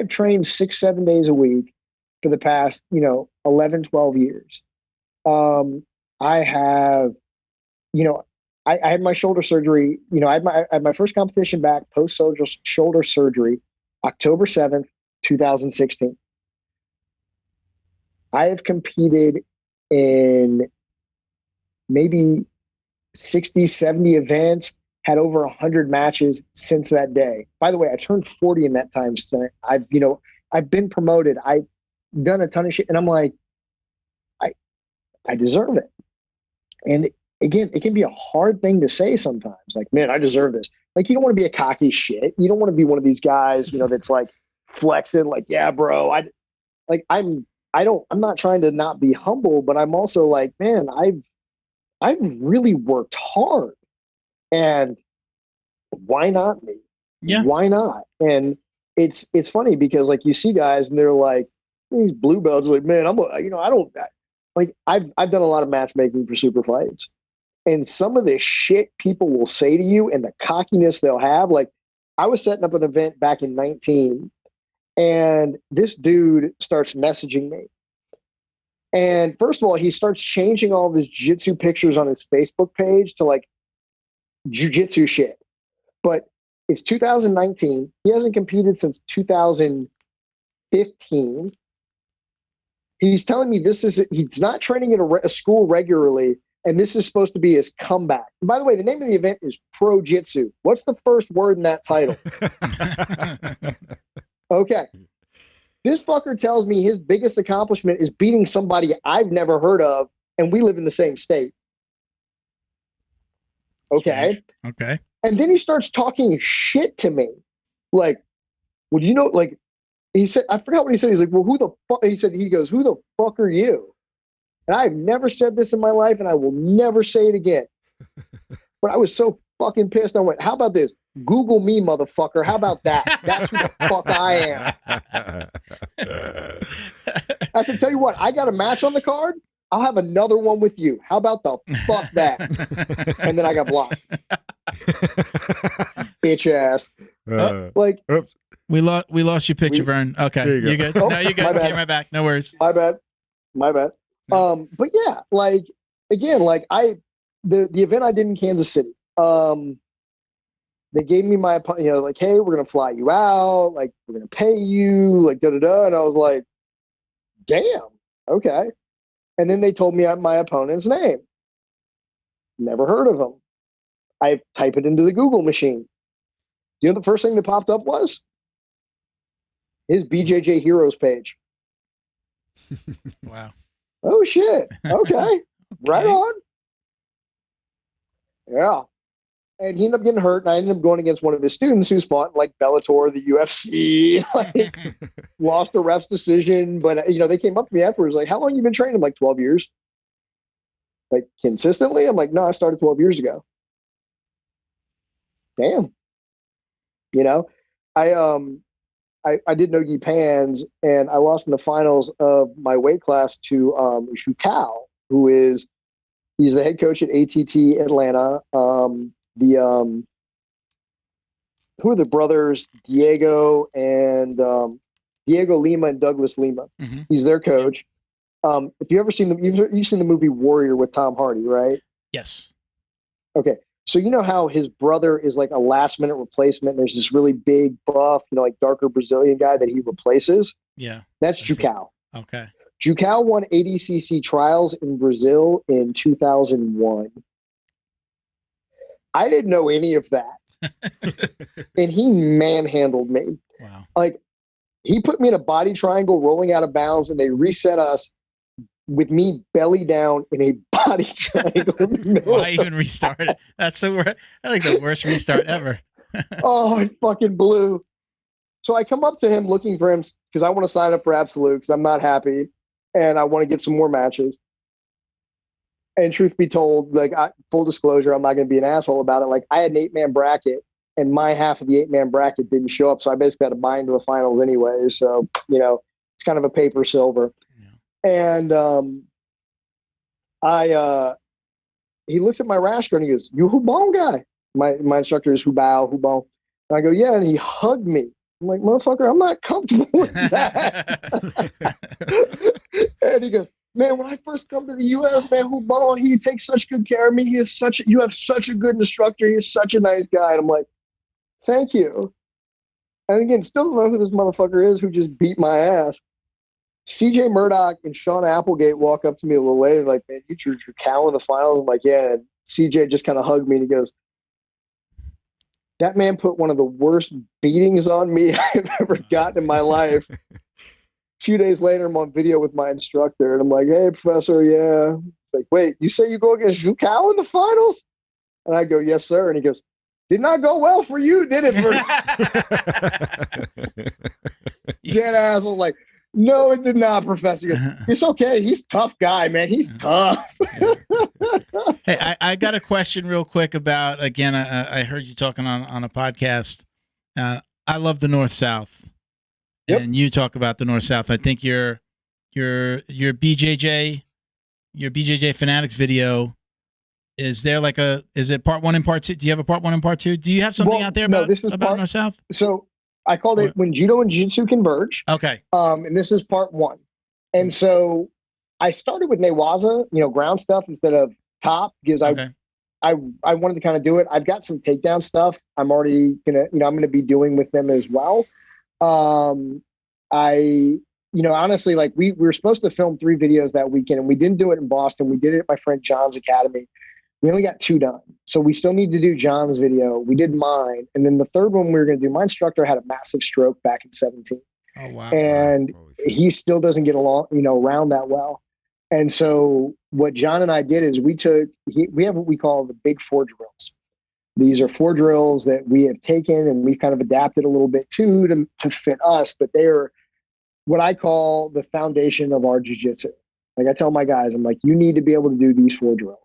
trained 6-7 days a week for the past, 11, 12 years. I have, I had my shoulder surgery. I had my first competition back post shoulder surgery, October 7th, 2016. I have competed in maybe 60, 70 events, had over 100 matches since that day. By the way, I turned 40 in that time span. I've been promoted. I've done a ton of shit. And I'm like, I deserve it. And again, it can be a hard thing to say sometimes. Like, man, I deserve this. Like, you don't want to be a cocky shit. You don't want to be one of these guys, that's like flexing, like, yeah, bro. I'm not trying to not be humble, but I'm also like, man, I've really worked hard. And why not me? Yeah. Why not? And it's funny because like you see guys and they're like these blue belts like, man, I've done a lot of matchmaking for super fights, and some of the shit people will say to you and the cockiness they'll have. Like, I was setting up an event back in 19, and this dude starts messaging me. And first of all, he starts changing all of his jiu-jitsu pictures on his Facebook page to like jiu-jitsu shit. But it's 2019. He hasn't competed since 2015. He's telling me he's not training at a school regularly, and this is supposed to be his comeback. And by the way, the name of the event is Pro Jitsu. What's the first word in that title? Okay. This fucker tells me his biggest accomplishment is beating somebody I've never heard of, and we live in the same state. Okay. Okay. And then he starts talking shit to me. Like, well, like, he said, I forgot what he said. He's like, well, who the fuck? He goes, who the fuck are you? And I've never said this in my life, and I will never say it again. But I was so fucking pissed. I went, how about this? Google me, motherfucker. How about that? That's who the fuck I am. I said, tell you what, I got a match on the card. I'll have another one with you. How about the fuck that? And then I got blocked. Bitch ass. Like, oops. We lost your picture, Vern. Okay, you good. Oh, No, you're good. my bad. Get right back. No worries. My bad. But yeah, like, again, like the event I did in Kansas City, they gave me my, like, hey, we're going to fly you out. Like, we're going to pay you, like, da-da-da. And I was like, damn, okay. And then they told me my opponent's name. Never heard of him. I type it into the Google machine. You know, the first thing that popped up was his BJJ Heroes page. Wow. Oh shit. Okay. Right on. Yeah. And he ended up getting hurt, and I ended up going against one of his students who's fought like Bellator, the UFC, like lost the ref's decision. But they came up to me afterwards, like, how long you been training? I'm like, 12 years. Like, consistently? I'm like, no, I started 12 years ago. Damn. I did no-gi pans, and I lost in the finals of my weight class to Shu Kao, he's the head coach at ATT Atlanta. Who are the brothers? Diego Lima and Douglas Lima. Mm-hmm. He's their coach. If you ever seen you've seen the movie Warrior with Tom Hardy, right? Yes. Okay. So you know how his brother is like a last minute replacement. There's this really big buff, like darker Brazilian guy that he replaces. Yeah. That's Jucao. Okay. Jucao won ADCC trials in Brazil in 2001. I didn't know any of that. And he manhandled me. Wow. Like, he put me in a body triangle rolling out of bounds, and they reset us with me belly down in a body triangle. Why even restart it? That's the worst. I think the worst restart ever. Oh, it fucking blew. So I come up to him looking for him because I want to sign up for Absolute because I'm not happy and I want to get some more matches. And truth be told, like, full disclosure, I'm not going to be an asshole about it. Like, I had an 8-man bracket, and my half of the 8-man bracket didn't show up, so I basically had to buy into the finals anyway. So, it's kind of a paper silver. Yeah. And he looks at my rash guard and he goes, "You Hubon guy?" My instructor is Hubon. And I go, "Yeah," and he hugged me. I'm like, "Motherfucker, I'm not comfortable with that." And he goes, "Man, when I first come to the U.S., man, Hubon, he takes such good care of me. You have such a good instructor. He is such a nice guy." And I'm like, "Thank you." And again, still don't know who this motherfucker is who just beat my ass. CJ Murdoch and Sean Applegate walk up to me a little later, like, "Man, you drew your cow in the finals." I'm like, "Yeah." And CJ just kind of hugged me and he goes, "That man put one of the worst beatings on me I've ever gotten in my life." A few days later, I'm on video with my instructor, and I'm like, "Hey, professor, yeah." It's like, "Wait, you say you go against Zhu Kao in the finals?" And I go, "Yes, sir." And he goes, "Did not go well for you, did it?" Dead ass. I was like, "No, it did not, professor." He goes, "It's okay. He's a tough guy, man. He's tough." Hey, I got a question real quick about, again, I heard you talking on a podcast. I love the North-South. Yep. And you talk about the North-South. I think your BJJ Fanatics video, is there like is it part 1 and part 2? Do you have a part 1 and part 2? Do you have something out there about North-South? So I called it When Judo and Jiu-Jitsu Converge. Okay. And this is part 1. And so I started with Newaza, ground stuff instead of top, because I wanted to kind of do it. I've got some takedown stuff I'm already I'm gonna be doing with them as well. Honestly, like we were supposed to film 3 videos that weekend, and we didn't do it in Boston. We did it at my friend John's Academy. We only got 2 done. So we still need to do John's video. We did mine. And then the third one we were going to do, my instructor had a massive stroke back in 2017. Oh, wow. And he still doesn't get along, around that well. And so what John and I did is we have what we call the big 4 drills. These are 4 drills that we have taken and we've kind of adapted a little bit to fit us, but they are what I call the foundation of our jiu-jitsu. Like I tell my guys, I'm like, you need to be able to do these 4 drills.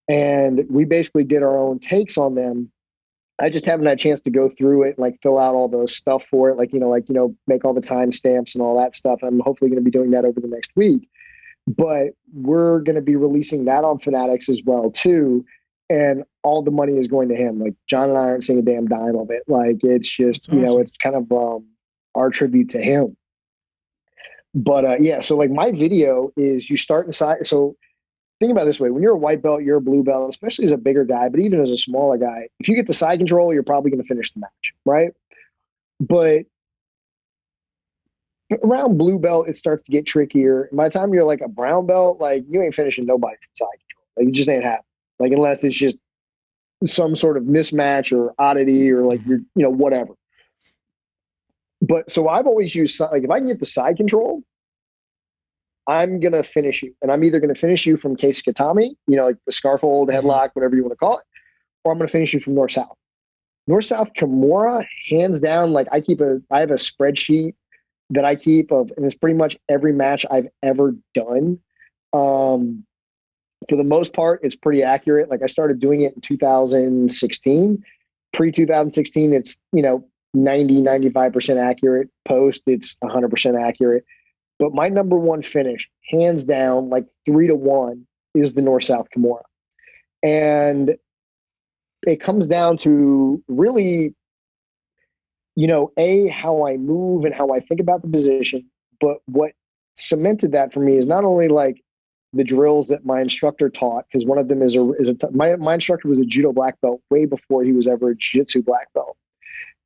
And we basically did our own takes on them. I just haven't had a chance to go through it and like fill out all those stuff for it. Make all the timestamps and all that stuff. I'm hopefully going to be doing that over the next week, but we're going to be releasing that on Fanatics as well too. And all the money is going to him. Like John and I aren't seeing a damn dime of it. Like it's just, awesome. It's kind of our tribute to him. But so like my video is you start inside. So think about it this way. When you're a white belt, you're a blue belt, especially as a bigger guy, but even as a smaller guy, if you get the side control, you're probably going to finish the match, right? But around blue belt, it starts to get trickier. And by the time you're like a brown belt, like you ain't finishing nobody from side control. Like it just ain't happening. Like unless it's just some sort of mismatch or oddity or like you're, whatever. But so I've always used, like if I can get the side control, I'm going to finish you. And I'm either going to finish you from case katami, like the scarf hold, headlock, whatever you want to call it, or I'm going to finish you from north-south. North-south Kimura, hands down, like I have a spreadsheet that I keep of, and it's pretty much every match I've ever done. For the most part, it's pretty accurate. Like I started doing it in 2016. Pre-2016, it's, 90-95% accurate. Post, it's 100% accurate. But my number 1 finish, hands down, like 3-1, is the north-south Kimura. And it comes down to really, how I move and how I think about the position. But what cemented that for me is not only like the drills that my instructor taught, because one of them my instructor was a judo black belt way before he was ever a jiu-jitsu black belt.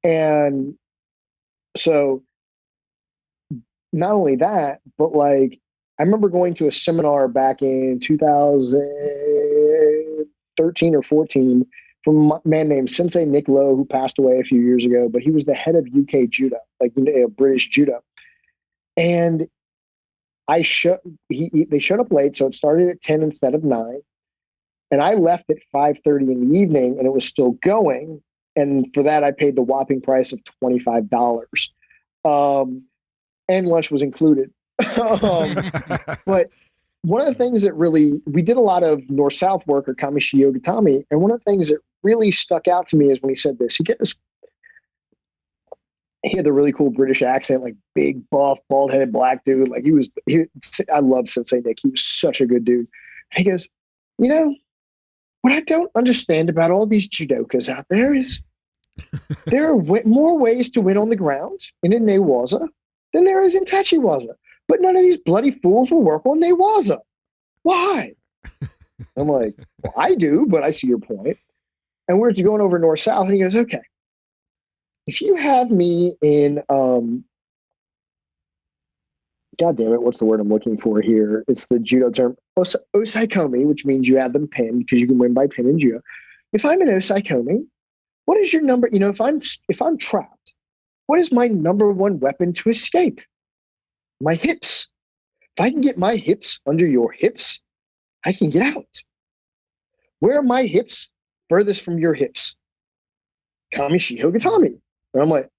And so not only that, but like I remember going to a seminar back in 2013 or 14 from a man named Sensei Nick Lowe, who passed away a few years ago, but he was the head of UK Judo, like British Judo. And they showed up late, so it started at 10 instead of 9. And I left at 5:30 in the evening, and it was still going. And for that, I paid the whopping price of $25. And lunch was included. But one of the things that we did a lot of north-south work or Kamishi Yogatami. And one of the things that really stuck out to me is when he said this, he goes, he had the really cool British accent, like big, buff, bald-headed black dude. Like I love Sensei Nick. He was such a good dude. And he goes, you know, what I don't understand about all these judokas out there is there are more ways to win on the ground in a newaza than there is in tachiwaza. But none of these bloody fools will work on newaza. Why? I'm like, well, I do, but I see your point. And we're going over north-south, and he goes, okay, if you have me in, God damn it, what's the word I'm looking for here? It's the judo term, osaikomi, which means you have them pinned because you can win by pin in judo. If I'm in osaikomi, what is your number? You know, if I'm trapped, what is my number one weapon to escape? My hips. If I can get my hips under your hips, I can get out. Where are my hips furthest from your hips? Kami Shiho Gatami. And I'm like,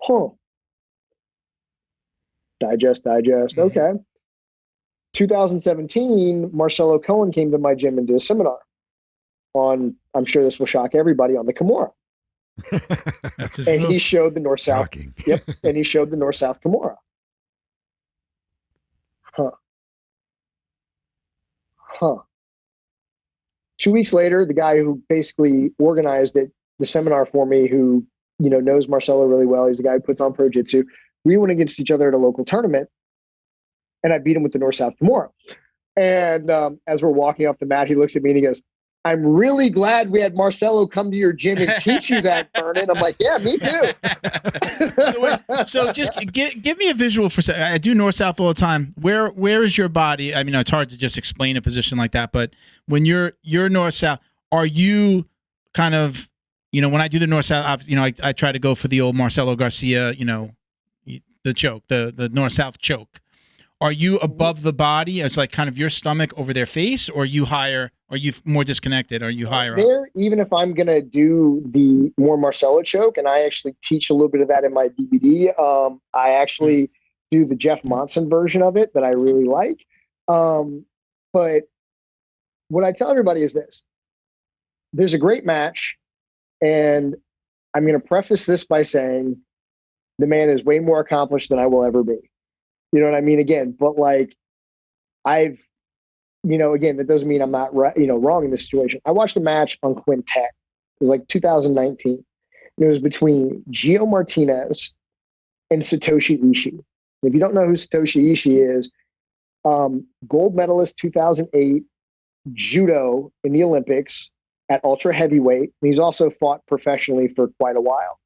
huh. Digest. Okay. 2017, Marcelo Cohen came to my gym and did a seminar on, I'm sure this will shock everybody, on the Kimura. That's his and move. He showed the north-south. Shocking. Yep. And he showed the north-south Kimura. Huh. 2 weeks later, the guy who basically organized it, the seminar for me, who, you know, knows Marcelo really well, he's the guy who puts on Pro Jitsu. We went against each other at a local tournament, and I beat him with the north-south Kimura. And as we're walking off the mat, he looks at me and he goes, I'm really glad we had Marcelo come to your gym and teach you that, Vernon. I'm like, yeah, me too. so just give me a visual for a second. I do north-south all the time. Where is your body? I mean, it's hard to just explain a position like that, but when you're north-south, are you kind of, you know, when I do the north-south, you know, I try to go for the old Marcelo Garcia, you know, the choke, the north-south choke. Are you above the body? It's like kind of your stomach over their face, or are you higher? Are you more disconnected? Are you higher there? Up? Even if I'm going to do the more Marcelo choke, and I actually teach a little bit of that in my DVD, I actually do the Jeff Monson version of it that I really like. But what I tell everybody is this. There's a great match, and I'm going to preface this by saying the man is way more accomplished than I will ever be. You know what I mean? Again, but like I've, you know, again, that doesn't mean I'm not right, you know, wrong in this situation. I watched a match on Quintet. It was like 2019. It was between Gio Martinez and Satoshi Ishii. If you don't know who Satoshi Ishii is, gold medalist 2008 judo in the Olympics at ultra heavyweight. And he's also fought professionally for quite a while.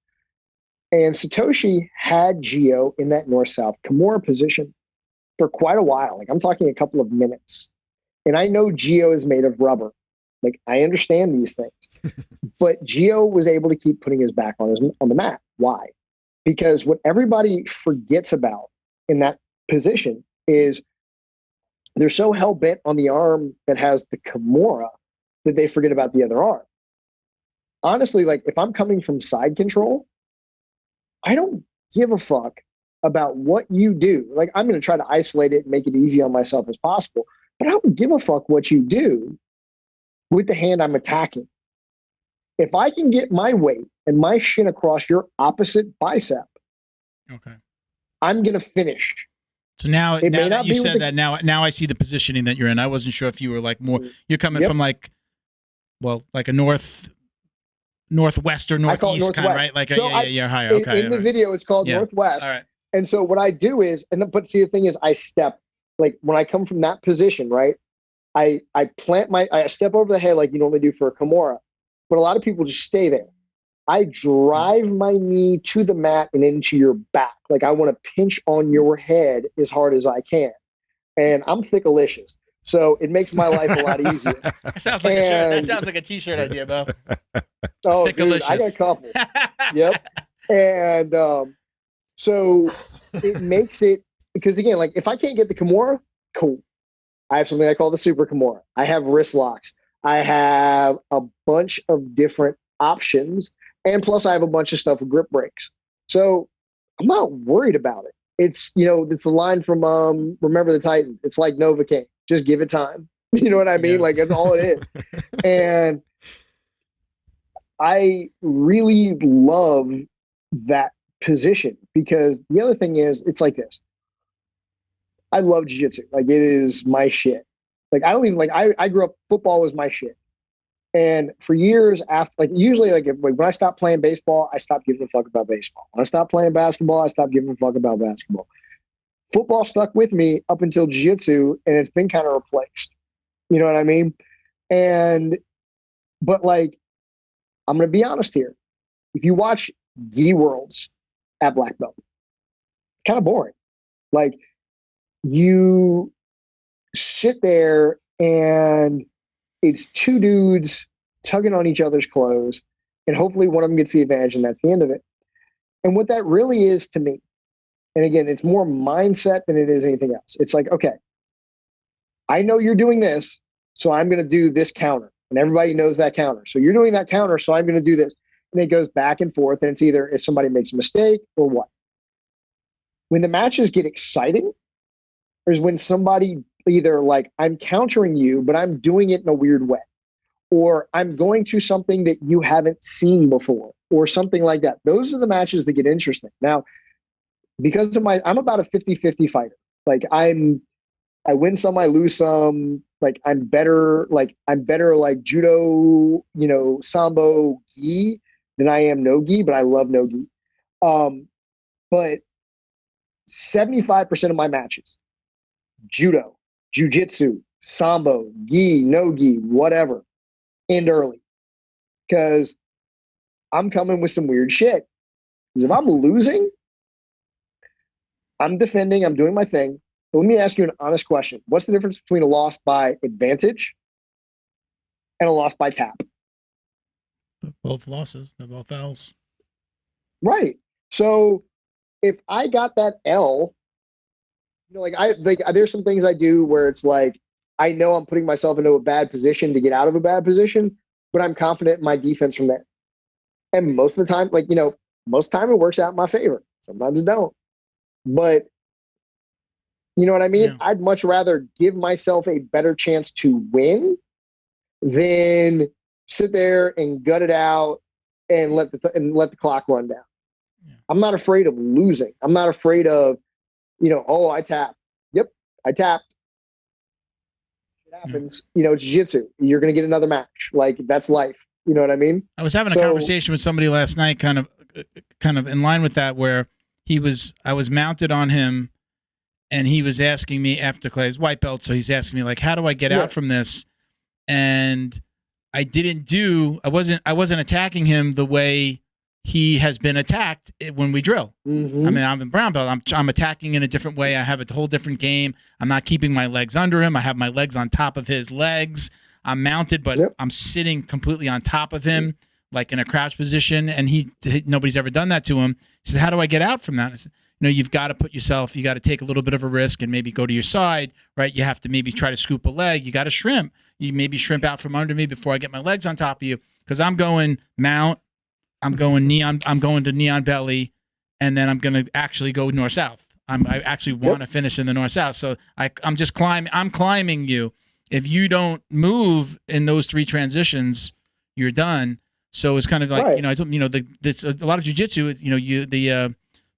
And Satoshi had Gio in that north-south Kimura position for quite a while. Like I'm talking a couple of minutes. And I know Gio is made of rubber. Like I understand these things. But Gio was able to keep putting his back on the mat. Why? Because what everybody forgets about in that position is they're so hell-bent on the arm that has the Kimura that they forget about the other arm. Honestly, like if I'm coming from side control, I don't give a fuck about what you do. Like I'm going to try to isolate it and make it easy on myself as possible, but I don't give a fuck what you do with the hand I'm attacking. If I can get my weight and my shin across your opposite bicep, okay, I'm going to finish. So now that you said that, now I see the positioning that you're in. I wasn't sure if you were like more, you're coming from like, well, like a northwest or northeast kind of, right? Like so you're higher. Okay. In the video, it's called Northwest. All right. And so what I do is, but see, the thing is, I step, like when I come from that position, right? I step over the head like you normally do for a Kimura, but a lot of people just stay there. I drive my knee to the mat and into your back. Like I want to pinch on your head as hard as I can. And I'm thickalicious. So it makes my life a lot easier. That sounds like a shirt. That sounds like a t-shirt idea, Bo. Oh, dude, I got a couple. Yep. And so it makes it, because again, like if I can't get the Kimura, cool. I have something I call the Super Kimura. I have wrist locks. I have a bunch of different options. And plus I have a bunch of stuff with grip breaks. So I'm not worried about it. It's, you know, it's the line from Remember the Titans. It's like Novocaine. Just give it time. You know what I mean? Yeah. Like that's all it is. And I really love that position, because the other thing is, it's like this. I love jiu-jitsu. Like, it is my shit. Like, I don't even like, I grew up, football was my shit. And for years after, like, usually, like, when I stopped playing baseball, I stopped giving a fuck about baseball. When I stopped playing basketball, I stopped giving a fuck about basketball. Football stuck with me up until jiu-jitsu, and it's been kind of replaced. You know what I mean? But like, I'm going to be honest here. If you watch Gi Worlds at black belt, kind of boring. Like, you sit there and it's two dudes tugging on each other's clothes, and hopefully one of them gets the advantage, and that's the end of it. And what that really is to me, and again, it's more mindset than it is anything else. It's like, okay, I know you're doing this, so I'm going to do this counter. And everybody knows that counter. So you're doing that counter, so I'm going to do this. And it goes back and forth, and it's either if somebody makes a mistake or what. When the matches get exciting, is when somebody either like, I'm countering you, but I'm doing it in a weird way, or I'm going to something that you haven't seen before, or something like that. Those are the matches that get interesting. Now, because of I'm about a 50-50 fighter. Like, I win some, I lose some. Like, I'm better like judo, Sambo gi than I am no gi, but I love no gi. But 75% of my matches, judo, jiu-jitsu, Sambo, gi, no gi, whatever, end early. Because I'm coming with some weird shit. Because if I'm losing, I'm defending, I'm doing my thing. But let me ask you an honest question. What's the difference between a loss by advantage and a loss by tap? Both losses. They're both L's. Right. So if I got that L, there's some things I do where it's like, I know I'm putting myself into a bad position to get out of a bad position, but I'm confident in my defense from there. And most of the time, most of the time it works out in my favor. Sometimes it don't. But you know what I mean? Yeah. I'd much rather give myself a better chance to win than sit there and gut it out and let the clock run down. Yeah. I'm not afraid of losing. I'm not afraid of, I tapped. Yep, I tapped. It happens. Yeah. It's jiu-jitsu. You're going to get another match. Like, that's life. You know what I mean? I was having a conversation with somebody last night, kind of in line with that, where I was mounted on him. And he was asking me after Clay's white belt, so he's asking me like, "How do I get out from this?" And I wasn't attacking him the way he has been attacked when we drill. Mm-hmm. I mean, I'm in brown belt. I'm attacking in a different way. I have a whole different game. I'm not keeping my legs under him. I have my legs on top of his legs. I'm mounted, but I'm sitting completely on top of him, like in a crouch position. And nobody's ever done that to him. He said, "How do I get out from that?" I said, you've got to you got to take a little bit of a risk and maybe go to your side, right? You have to maybe try to scoop a leg. You got to shrimp. You maybe shrimp out from under me before I get my legs on top of you. Cause I'm going mount, I'm going knee to knee on belly. And then I'm going to actually go north-south. I actually want to finish in the north-south. So I'm just climbing you. If you don't move in those three transitions, you're done. So it's kind of like, right. This a lot of jiu-jitsu,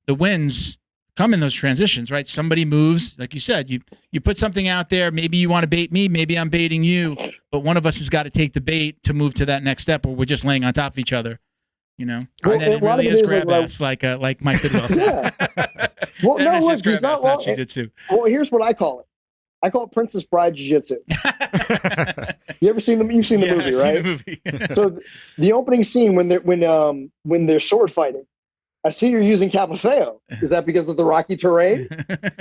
the wins come in those transitions, right? Somebody moves, like you said, you put something out there. Maybe you want to bait me, maybe I'm baiting you, but one of us has got to take the bait to move to that next step, or we're just laying on top of each other, Well, and then it really is grab ass, like Mike Bidwell said. Yeah. Well, no, look, he's not wrong. Jiu-jitsu. Well, here's what I call it. I call it Princess Bride Jiu-Jitsu. You've seen the movie, right? Seen the movie. So the opening scene when they're sword fighting, I see you're using Capafeo. Is that because of the rocky terrain?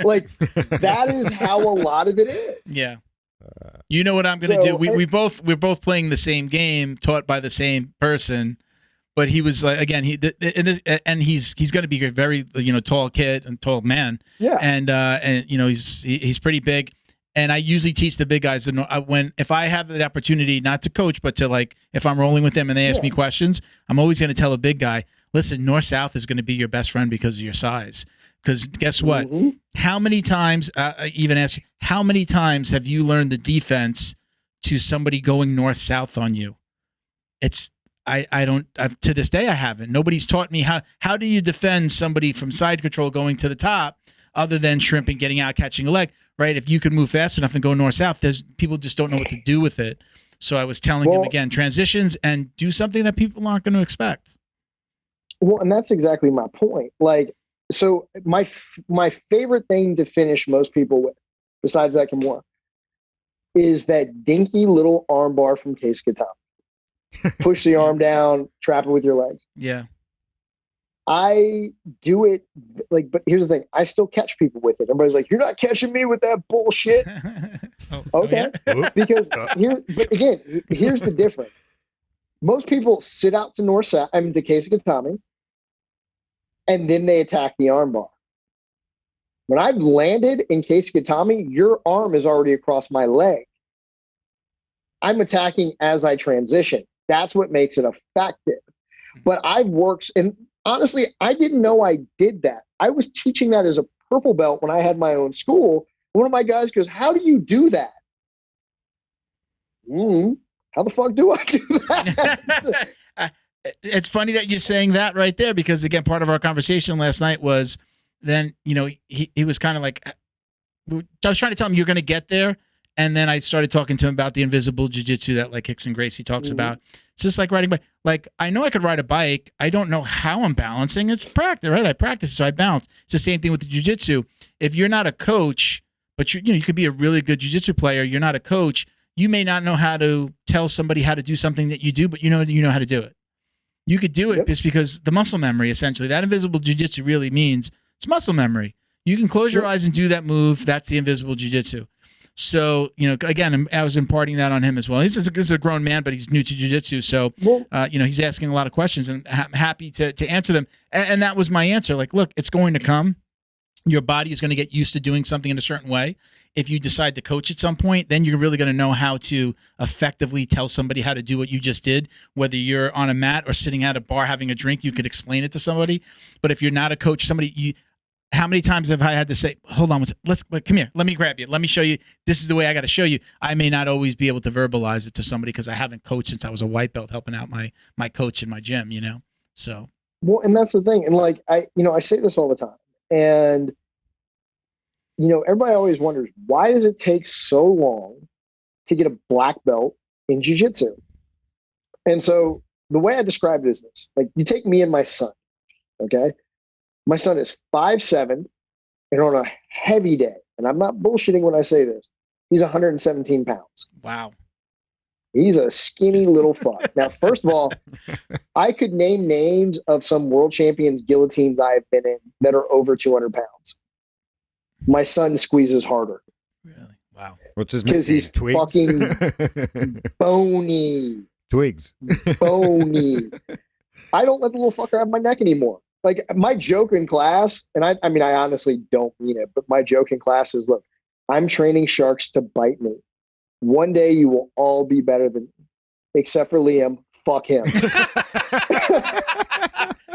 Like, that is how a lot of it is. Yeah. You know what I'm going to do? We're both playing the same game, taught by the same person. But he was like, again, he's going to be a very tall kid and tall man. Yeah. And he's pretty big. And I usually teach the big guys if I have the opportunity not to coach, but to if I'm rolling with them and they ask me questions, I'm always going to tell a big guy, listen, north-south is going to be your best friend because of your size. Because guess what? Mm-hmm. How many times, even ask you, how many times have you learned the defense to somebody going north-south on you? I don't, to this day, I haven't. Nobody's taught me how do you defend somebody from side control going to the top other than shrimping, getting out, catching a leg, right? If you could move fast enough and go north-south, people just don't know what to do with it. So I was telling him again, transitions and do something that people aren't going to expect. Well, and that's exactly my point. Like, so my favorite thing to finish most people with, besides that Kimura, is that dinky little arm bar from Case Katana. Push the arm down, trap it with your legs. Yeah. I do it like, but here's the thing. I still catch people with it. Everybody's like, you're not catching me with that bullshit. Okay. Yeah. Because here's the difference. Most people sit out to to Case Katana, and then they attack the arm bar. When I've landed in Case Katana, your arm is already across my leg. I'm attacking as I transition. That's what makes it effective. But I've worked, and honestly, I didn't know I did that. I was teaching that as a purple belt when I had my own school. One of my guys goes, how do you do that? How the fuck do I do that? It's funny that you're saying that right there, because again, part of our conversation last night was then, he was kind of like, I was trying to tell him you're going to get there. And then I started talking to him about the invisible jiu-jitsu that like Hicks and Gracie talks about. It's just like riding bike. Like, I know I could ride a bike. I don't know how I'm balancing. It's practice, right? I practice, so I balance. It's the same thing with the jiu-jitsu. If you're not a coach, but you could be a really good jiu-jitsu player, you're not a coach, you may not know how to tell somebody how to do something that you do, but you know how to do it. You could do it just because the muscle memory, essentially. That invisible jiu-jitsu really means it's muscle memory. You can close your eyes and do that move. That's the invisible jiu-jitsu. So, again, I was imparting that on him as well. He's a grown man, but he's new to jiu-jitsu. So, he's asking a lot of questions, and I'm happy to answer them. And that was my answer. Like, look, it's going to come. Your body is going to get used to doing something in a certain way. If you decide to coach at some point, then you're really going to know how to effectively tell somebody how to do what you just did. Whether you're on a mat or sitting at a bar having a drink, you could explain it to somebody. But if you're not a coach, how many times have I had to say, hold on, come here, let me grab you, let me show you, this is the way I got to show you. I may not always be able to verbalize it to somebody because I haven't coached since I was a white belt helping out my coach in my gym, so. Well, and that's the thing. And like, I say this all the time, and, everybody always wonders, why does it take so long to get a black belt in jiu-jitsu? And so the way I describe it is this, like, you take me and my son, okay? My son is 5'7", and on a heavy day, and I'm not bullshitting when I say this, he's 117 pounds. Wow. He's a skinny little fuck. Now, first of all, I could name names of some world champions guillotines I've been in that are over 200 pounds. My son squeezes harder. Really? Wow. What's his name? Because he's Twigs? fucking bony. Twigs. Bony. I don't let the little fucker have my neck anymore. Like, my joke in class, and I mean, I honestly don't mean it, but my joke in class is, look, I'm training sharks to bite me. One day you will all be better than me, except for Liam. Fuck him.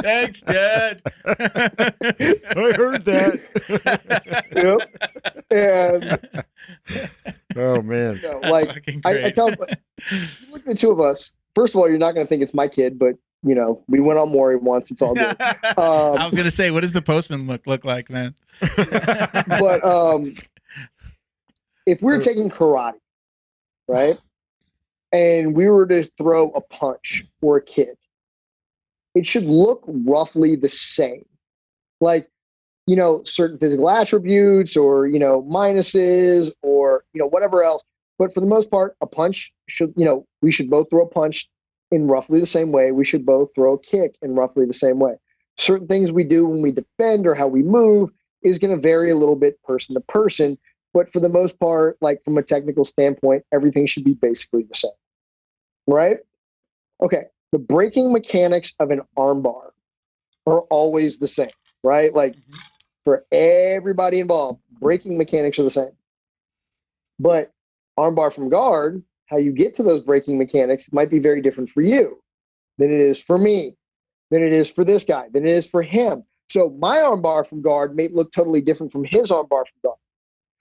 Thanks, Dad. I heard that. Yep. And oh man. like I tell them, look at the two of us. First of all, you're not going to think it's my kid, but we went on Maury once. It's all good. I was going to say, what does the postman look like, man? But if we're taking karate, right, and we were to throw a punch or a kick, it should look roughly the same. Like, certain physical attributes or, minuses or, whatever else. But for the most part, a punch should, we should both throw a punch in roughly the same way. We should both throw a kick in roughly the same way. Certain things we do when we defend or how we move is going to vary a little bit person to person. But for the most part, like from a technical standpoint, everything should be basically the same. Right? Okay. The braking mechanics of an armbar are always the same, right? Like for everybody involved, braking mechanics are the same. But armbar from guard, how you get to those braking mechanics might be very different for you than it is for me, than it is for this guy, than it is for him. So my armbar from guard may look totally different from his armbar from guard.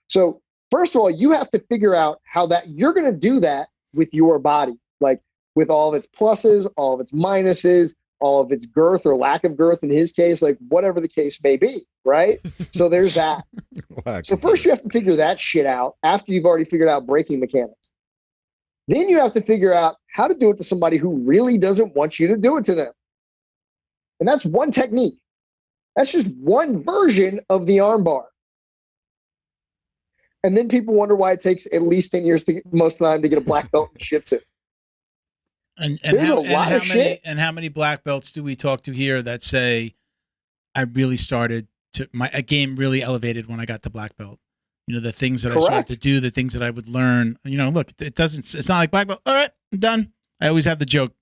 So first of all, you have to figure out how that you're going to do that with your body. Like, with all of its pluses, all of its minuses, all of its girth or lack of girth in his case, like whatever the case may be, right? So there's that. So first you have to figure that shit out after you've already figured out braking mechanics. Then you have to figure out how to do it to somebody who really doesn't want you to do it to them. And that's one technique. That's just one version of the armbar. And then people wonder why it takes at least 10 years to most of the time to get a black belt in jiu-jitsu. And There's a lot of shit. And how many black belts do we talk to here that say, I really started to, my game really elevated when I got the black belt? You know, the things that I started to do, the things that I would learn, you know, look, it's not like black belt. All right, I'm done. I always have the joke.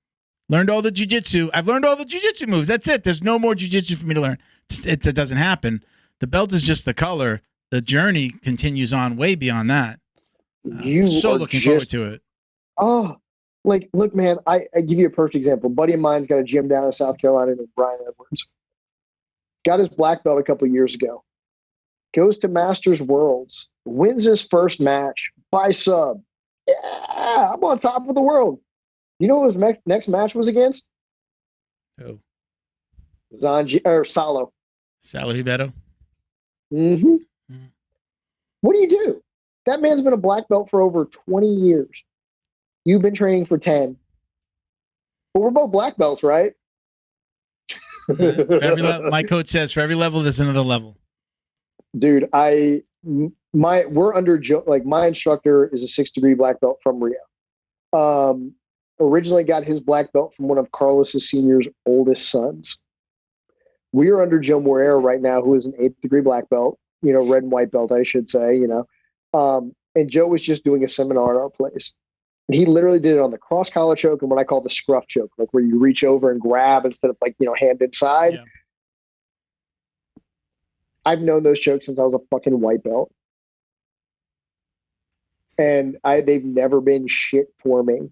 Learned all the jiu-jitsu. I've learned all the jiu-jitsu moves. That's it. There's no more jiu-jitsu for me to learn. It doesn't happen. The belt is just the color. The journey continues on way beyond that. I'm so looking forward to it. Oh, like, look, man, I give you a perfect example. A buddy of mine's got a gym down in South Carolina named Brian Edwards. Got his black belt a couple of years ago. Goes to Masters Worlds. Wins his first match by sub. Yeah, I'm on top of the world. You know what his next match was against? Who? Salo. Salo Ribeiro? Mm-hmm. What do you do? That man's been a black belt for over 20 years. You've been training for 10. But we're both black belts, right? My coach says for every level, there's another level. Dude, we're under like my instructor is a 6th-degree black belt from Rio. Originally got his black belt from one of Carlos's senior's oldest sons. We are under Joe Moreira right now, who is an 8th-degree black belt, you know, red and white belt, I should say, you know. And Joe was just doing a seminar at our place. And he literally did it on the cross collar choke and what I call the scruff choke, like where you reach over and grab instead of like, you know, hand inside. Yeah. I've known those chokes since I was a fucking white belt. And they've never been shit for me.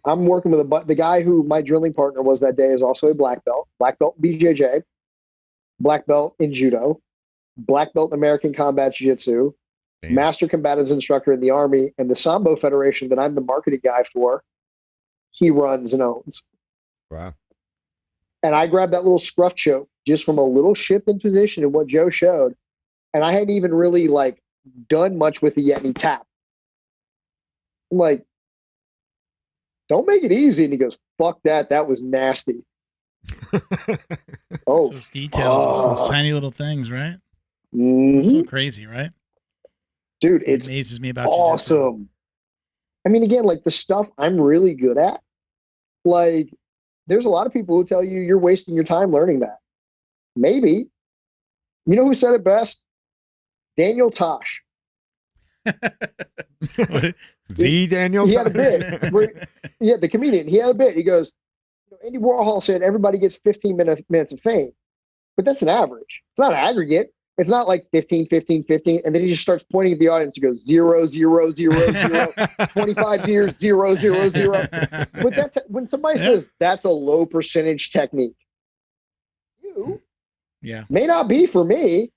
I'm working with the guy who my drilling partner was that day is also a black belt in BJJ, black belt in Judo, black belt in American Combat Jiu-Jitsu, master combatives instructor in the Army, and the Sambo Federation that I'm the marketing guy for, he runs and owns. Wow. And I grabbed that little scruff choke just from a little shift in position in what Joe showed. And I hadn't even really like done much with it yet. And he tapped. I'm like, don't make it easy. And he goes, fuck that. That was nasty. Oh, those details, those tiny little things, right? Mm-hmm. That's so crazy, right? Dude, it amazes me about awesome. Jiu-Jitsu. I mean, again, like the stuff I'm really good at, like there's a lot of people who tell you you're wasting your time learning that. Maybe. You know who said it best? Daniel Tosh. Daniel He had a bit. The comedian. He had a bit. He goes, Andy Warhol said everybody gets 15 minutes of fame. But that's an average. It's not an aggregate. It's not like 15, 15, 15. And then he just starts pointing at the audience and goes 0, 0, 0, 0, 25 years, 0, 0, 0. But that's when somebody says that's a low percentage technique. May not be for me.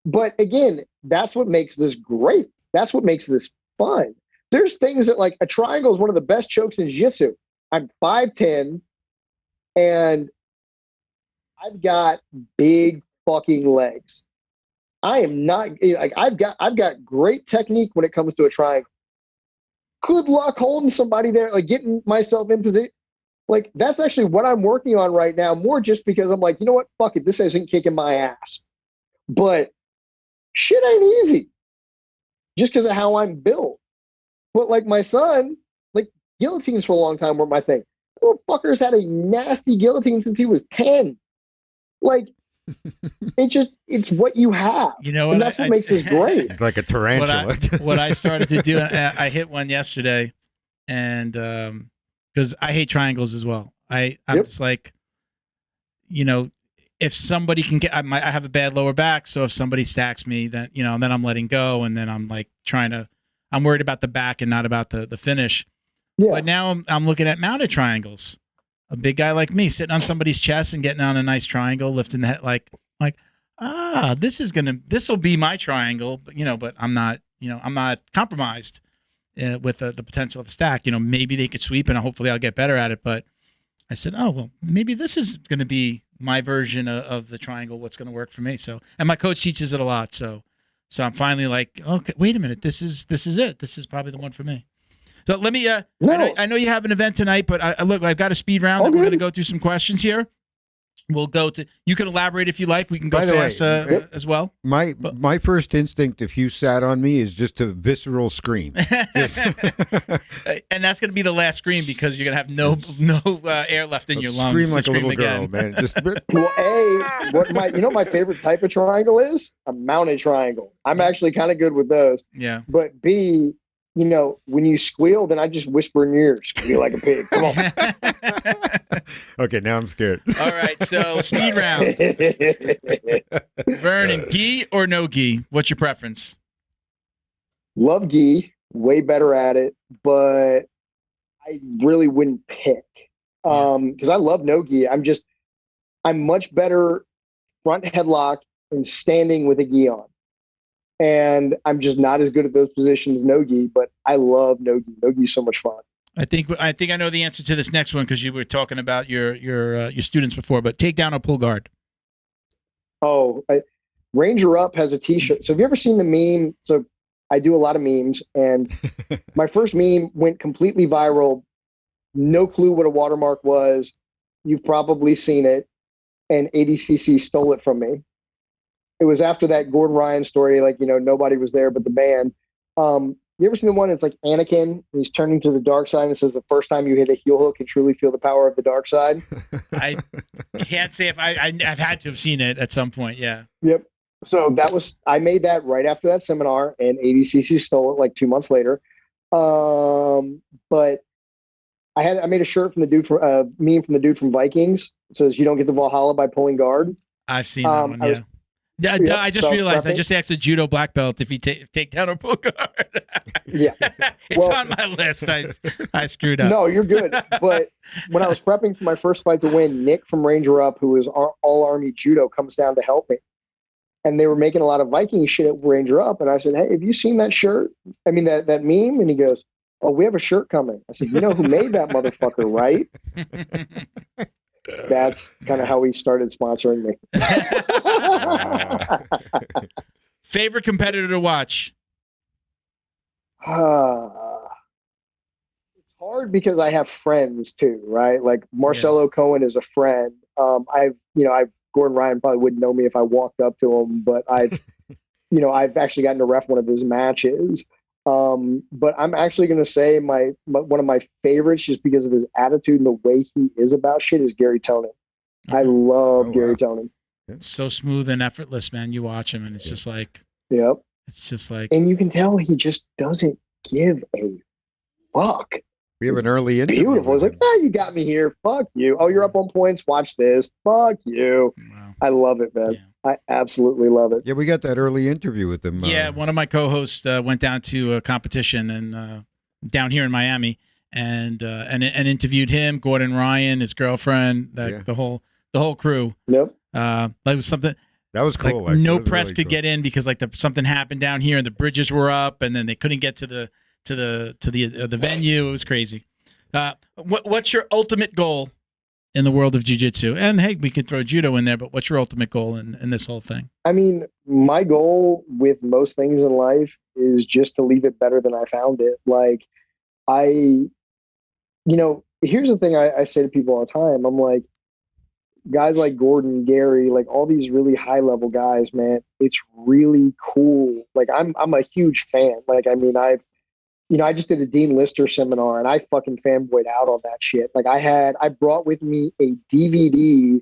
But again, that's what makes this great. That's what makes this fun. There's things that like a triangle is one of the best chokes in jiu-jitsu. I'm 5'10", and I've got big fucking legs. I am not like I've got great technique when it comes to a triangle. Good luck holding somebody there, like getting myself in position. Like that's actually what I'm working on right now, more just because I'm like, you know what? Fuck it. This isn't kicking my ass. But shit ain't easy. Just because of how I'm built. But like my son, like guillotines for a long time were my thing. Little fucker's had a nasty guillotine since he was 10. Like it's what you have. You know, and that's what makes this great. It's like a tarantula. What I started to do, I hit one yesterday, and because I hate triangles as well. I'm just like, you know, if somebody can get, I have a bad lower back, so if somebody stacks me, then you know, then I'm letting go, and then I'm like I'm worried about the back and not about the finish. Yeah. But now I'm looking at mounted triangles. A big guy like me sitting on somebody's chest and getting on a nice triangle, lifting the head, like this will be my triangle, but you know, but I'm not compromised. with the potential of a stack. Maybe they could sweep, and hopefully I'll get better at it. But I said, oh well, maybe this is going to be my version of the triangle. What's going to work for me? So, and my coach teaches it a lot. So I'm finally like, okay, wait a minute, this is it. This is probably the one for me. So let me. I know you have an event tonight, but I've got a speed round that we're going to go through some questions here. We'll go to. You can elaborate if you like. We can go fast as well. My first instinct, if you sat on me, is just a visceral scream, and that's going to be the last scream because you're going to have no air left in your lungs. Scream like a little again. girl, man. Just what my favorite type of triangle is? A mounted triangle. I'm actually kind of good with those. Yeah. But B, when you squeal, then I just whisper in your ear, squeal like a pig. Come on. Okay, now I'm scared. All right, so speed round. Vernon, gi or no gi? What's your preference? Love gi, way better at it, but I really wouldn't pick because I love no gi. I'm much better front headlock and standing with a gi on. And I'm just not as good at those positions, no gi, but I love no gi. No gi is so much fun. I think I know the answer to this next one because you were talking about your students before. But takedown or pull guard? Oh, Ranger Up has a T-shirt. So have you ever seen the meme? So I do a lot of memes, and my first meme went completely viral. No clue what a watermark was. You've probably seen it, and ADCC stole it from me. It was after that Gordon Ryan story, nobody was there but the band. You ever seen the one? It's like Anakin, and he's turning to the dark side and it says, the first time you hit a heel hook, you truly feel the power of the dark side. I can't say if I've had to have seen it at some point. Yeah. Yep. So I made that right after that seminar, and ADCC stole it like 2 months later. But I made a shirt from the dude meme from the dude from Vikings. It says, "You don't get the Valhalla by pulling guard." I've seen that one. Yeah. I just realized I just asked a judo black belt if he take down or pull guard. Yeah, it's on my list. I screwed up. No, you're good. But when I was prepping for my first fight to win, Nick from Ranger Up, who is all Army judo, comes down to help me, and they were making a lot of Viking shit at Ranger Up, and I said, "Hey, have you seen that shirt? I mean that meme?" And he goes, "Oh, we have a shirt coming." I said, "You know who made that motherfucker, right?" That's kind of how he started sponsoring me. Favorite competitor to watch? It's hard because I have friends too, right? Like Marcelo Cohen is a friend. Gordon Ryan probably wouldn't know me if I walked up to him, but I've actually gotten to ref one of his matches. But I'm actually going to say one of my favorites, just because of his attitude and the way he is about shit, is Gary Tonin. Okay. I love Gary Tonin. It's so smooth and effortless, man. You watch him and it's just like, it's just like, and you can tell he just doesn't give a fuck. We have an early interview. Beautiful. It's like, you got me here. Fuck you. Oh, you're up on points. Watch this. Fuck you. Wow. I love it, man. Yeah. I absolutely love it. Yeah, we got that early interview with them. Yeah, one of my co-hosts went down to a competition and down here in Miami, and interviewed him, Gordon Ryan, his girlfriend, the whole crew. Yep. That was something. That was cool. Like, no press really could get in because something happened down here and the bridges were up, and then they couldn't get to the venue. It was crazy. What's your ultimate goal in the world of jiu-jitsu? And hey, we could throw judo in there, but what's your ultimate goal in this whole thing? I mean, my goal with most things in life is just to leave it better than I found it. Like, here's the thing I say to people all the time. I'm like, guys like Gordon, Gary, like all these really high level guys, man, it's really cool. Like I'm a huge fan. Like, I mean, I just did a Dean Lister seminar and I fucking fanboyed out on that shit. Like I brought with me a DVD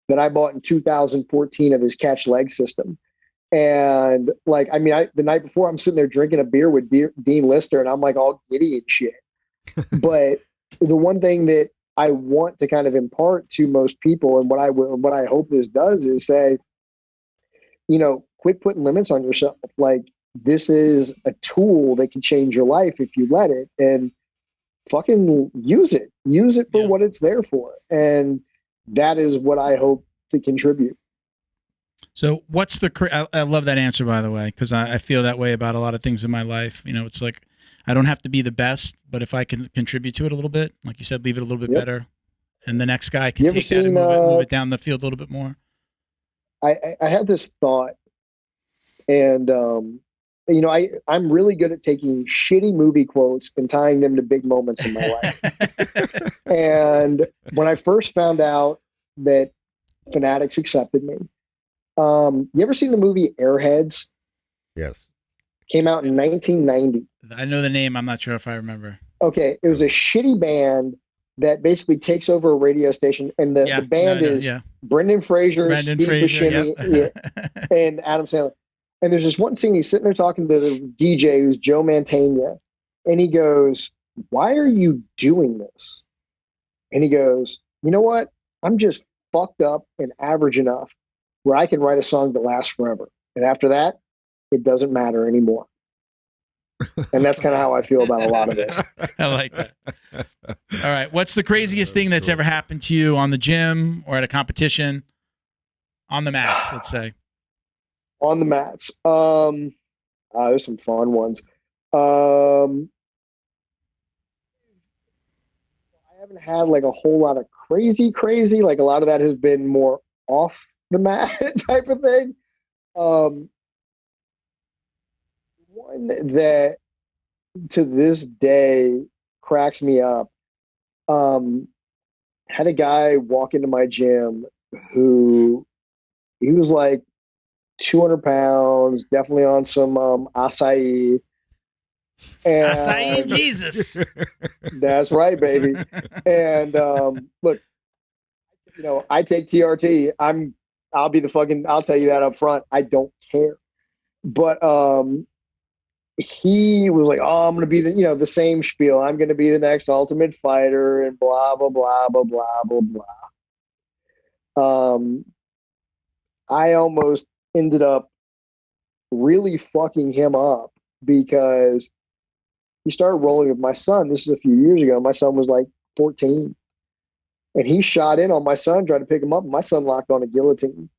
that I bought in 2014 of his catch leg system. And like, I mean, the night before I'm sitting there drinking a beer with Dean Lister and I'm like all giddy and shit. But the one thing that I want to kind of impart to most people, and what I hope this does is say, quit putting limits on yourself. Like, this is a tool that can change your life if you let it, and fucking use it for what it's there for. And that is what I hope to contribute. So I love that answer, by the way, because I feel that way about a lot of things in my life. It's like, I don't have to be the best, but if I can contribute to it a little bit, like you said, leave it a little bit better, and the next guy can You ever take that and seen, move it down the field a little bit more. I had this thought, and you know, I'm really good at taking shitty movie quotes and tying them to big moments in my life. And when I first found out that Fanatics accepted me, you ever seen the movie Airheads? Yes. Came out in 1990. I know the name. I'm not sure if I remember. Okay, it was a shitty band that basically takes over a radio station, and the band is Brendan Fraser, Steve Buscemi, and Adam Sandler. And there's this one scene, he's sitting there talking to the DJ, who's Joe Mantegna, and he goes, "Why are you doing this?" And he goes, "You know what? I'm just fucked up and average enough where I can write a song that lasts forever. And after that, it doesn't matter anymore." And that's kind of how I feel about a lot of this. I like that. All right. What's the craziest thing that's ever happened to you on the gym or at a competition? On the mats, let's say. On the mats. There's some fun ones. I haven't had like a whole lot of crazy. Like a lot of that has been more off the mat type of thing. One that to this day cracks me up. Had a guy walk into my gym who he was like 200 pounds, definitely on some acai. And Acai and Jesus. That's right, baby. And look, you know, I take TRT. I'll tell you that up front. I don't care. But he was like, "Oh, I'm going to be the same spiel. I'm going to be the next Ultimate Fighter and blah, blah, blah, blah, blah, blah, blah." I almost ended up really fucking him up because he started rolling with my son. This is a few years ago. My son was like 14. And he shot in on my son, tried to pick him up, and my son locked on a guillotine.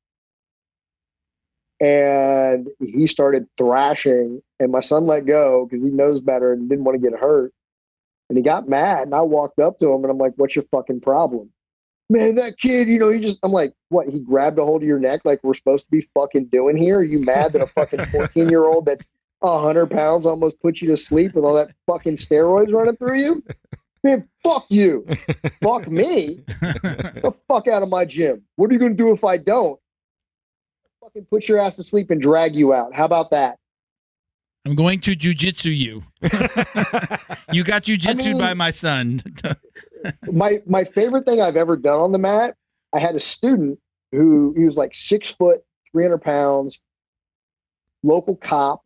And he started thrashing, and my son let go because he knows better and didn't want to get hurt. And he got mad, and I walked up to him, and I'm like, "What's your fucking problem?" "Man, that kid, I'm like, "What, he grabbed a hold of your neck like we're supposed to be fucking doing here? Are you mad that a fucking 14-year-old that's 100 pounds almost put you to sleep with all that fucking steroids running through you? Man, fuck you. Fuck me. Get the fuck out of my gym. What are you going to do if I don't? Fucking put your ass to sleep and drag you out. How about that?" I'm going to jiu-jitsu you. You got jiu-jitsu by my son. My favorite thing I've ever done on the mat, I had a student who he was like 6 foot, 300 pounds, local cop,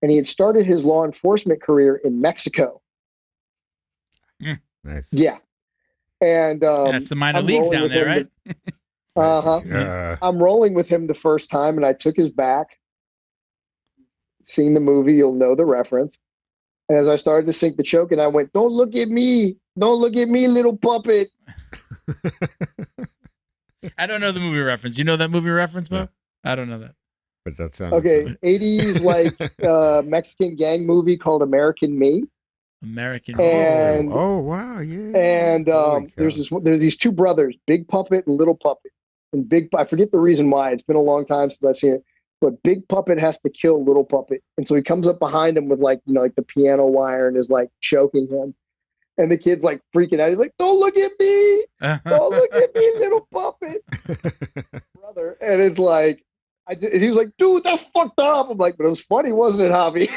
and he had started his law enforcement career in Mexico. Nice. Yeah. And that's the minor leagues down there, right? I'm rolling with him the first time, and I took his back. Seen the movie, you'll know the reference. And as I started to sink the choke, and I went, "Don't look at me. Don't look at me, little puppet." I don't know the movie reference. You know that movie reference, Bo? Yeah. I don't know that. But that sounds Okay, 80s like Mexican gang movie called American Me. American. And wow, yeah. And there's these two brothers, Big Puppet and Little Puppet. And I forget the reason why. It's been a long time since I've seen it. But Big Puppet has to kill Little Puppet, and so he comes up behind him with like the piano wire and is like choking him. And the kid's like freaking out. He's like, "Don't look at me! Don't look at me, little puppet, brother!" And it's like, he was like, "Dude, that's fucked up." I'm like, "But it was funny, wasn't it, Javi?"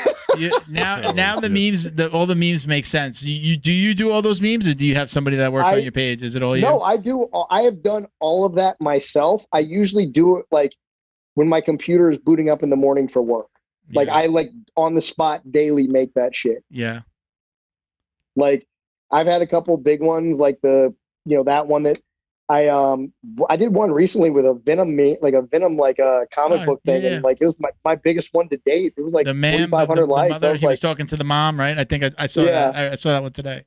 Now the memes, all the memes make sense. Do you do all those memes, or do you have somebody that works on your page? Is it all you? No, I do. I have done all of that myself. I usually do it like when my computer is booting up in the morning for work. Like I on the spot daily make that shit. Yeah. Like I've had a couple big ones, like that one that I did one recently with a Venom comic book thing, and like it was my biggest one to date. It was like the man, 4,500 likes. Mother, he was talking to the mom, right? I think I saw that. I saw that one today.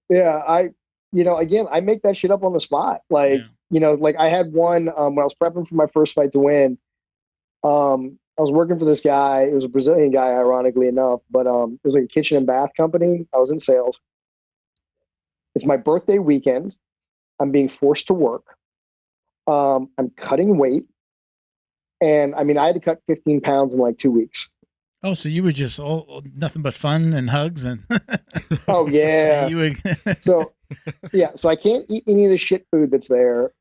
Yeah. Again, I make that shit up on the spot. Like, like I had one when I was prepping for my first fight to win. I was working for this guy. It was a Brazilian guy, ironically enough, but it was like a kitchen and bath company. I was in sales. It's my birthday weekend. I'm being forced to work. I'm cutting weight. And I mean, I had to cut 15 pounds in like 2 weeks. Oh, so you were just all nothing but fun and hugs and Oh yeah. you were So yeah, so I can't eat any of the shit food that's there.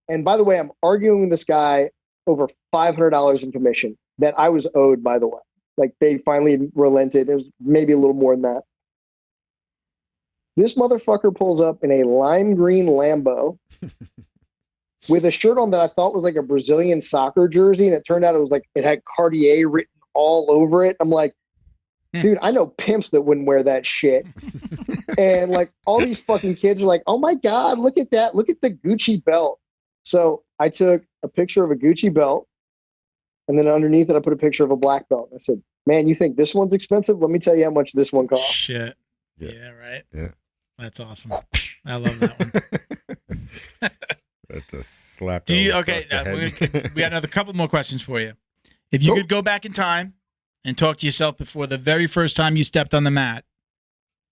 And by the way, I'm arguing with this guy over $500 in commission that I was owed, by the way. Like they finally relented. It was maybe a little more than that. This motherfucker pulls up in a lime green Lambo with a shirt on that I thought was like a Brazilian soccer jersey. And it turned out it had Cartier written all over it. I'm like, dude, I know pimps that wouldn't wear that shit. And like all these fucking kids are like, oh my God, look at that. Look at the Gucci belt. So I took a picture of a Gucci belt. And then underneath it, I put a picture of a black belt. I said, man, you think this one's expensive? Let me tell you how much this one costs. shit. Yeah. Yeah, right. Yeah. That's awesome. I love that one. That's a slap. Do you over okay? across the head. We got another couple more questions for you. If you Cool. could go back in time and talk to yourself before the very first time you stepped on the mat,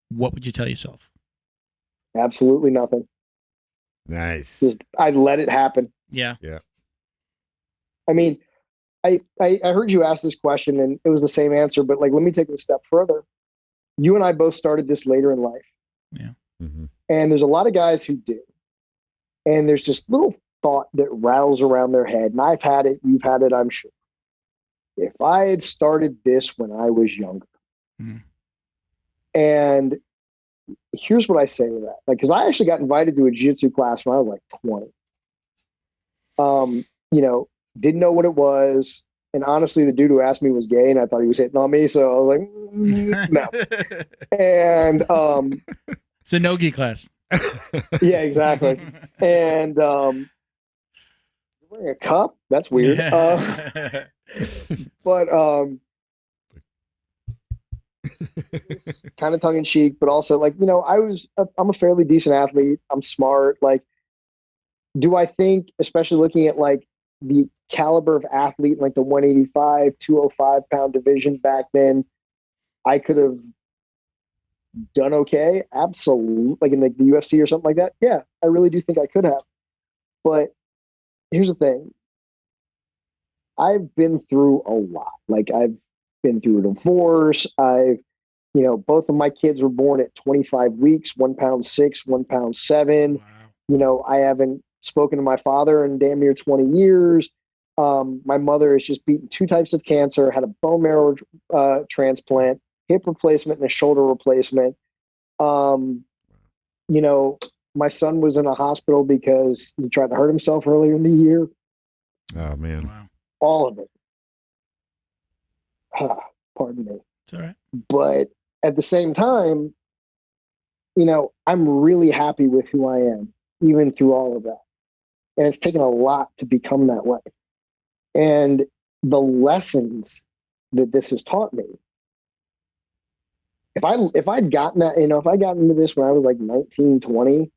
what would you tell yourself? Absolutely nothing. Nice. Just I let it happen. Yeah. I mean, I heard you ask this question and it was the same answer, but like, let me take it a step further. You and I both started this later in life. Yeah. Mm-hmm. And there's a lot of guys who do. And there's just little thought that rattles around their head. And I've had it, you've had it, I'm sure. If I had started this when I was younger. Mm. And here's what I say to that. Like, because I actually got invited to a jiu-jitsu class when I was like 20. You know, didn't know what it was. And honestly, the dude who asked me was gay and I thought he was hitting on me. So I was like, no. And It's a no-gi class. yeah, exactly. And you're wearing a cup? That's weird. But kind of tongue in cheek, but also like, you know, I'm a fairly decent athlete. I'm smart. Like, do I think, especially looking at like the caliber of athlete, like the 185, 205 pound division back then, I could have done okay? Absolutely. Like in like the UFC or something like that. Yeah, I really do think I could have. But here's the thing. I've been through a lot. Like I've been through a divorce. Both of my kids were born at 25 weeks, 1 pound 6, 1 pound 7. Wow. You know, I haven't spoken to my father in damn near 20 years. My mother has just beaten 2 types of cancer, had a bone marrow transplant, hip replacement, and a shoulder replacement. You know, my son was in a hospital because he tried to hurt himself earlier in the year. Oh man. Wow. All of it. Pardon me. It's all right. But at the same time, you know, I'm really happy with who I am, even through all of that. And it's taken a lot to become that way. And the lessons that this has taught me, if I'd gotten that, you know, if I got into this when I was like 19, 20,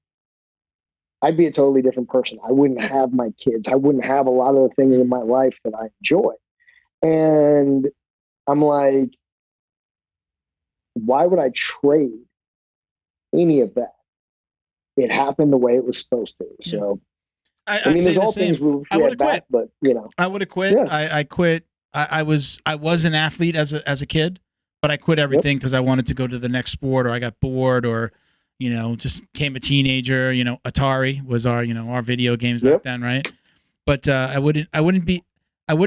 I'd be a totally different person. I wouldn't have my kids. I wouldn't have a lot of the things in my life that I enjoy. And I'm like, why would I trade any of that? It happened the way it was supposed to. So, I mean, there's all things we had back, but you know, I would have quit. Yeah. I quit. I was an athlete as a kid, but I quit everything because I wanted to go to the next sport, or I got bored, or you know, just became a teenager. You know, Atari was our video games back then, right? But I wouldn't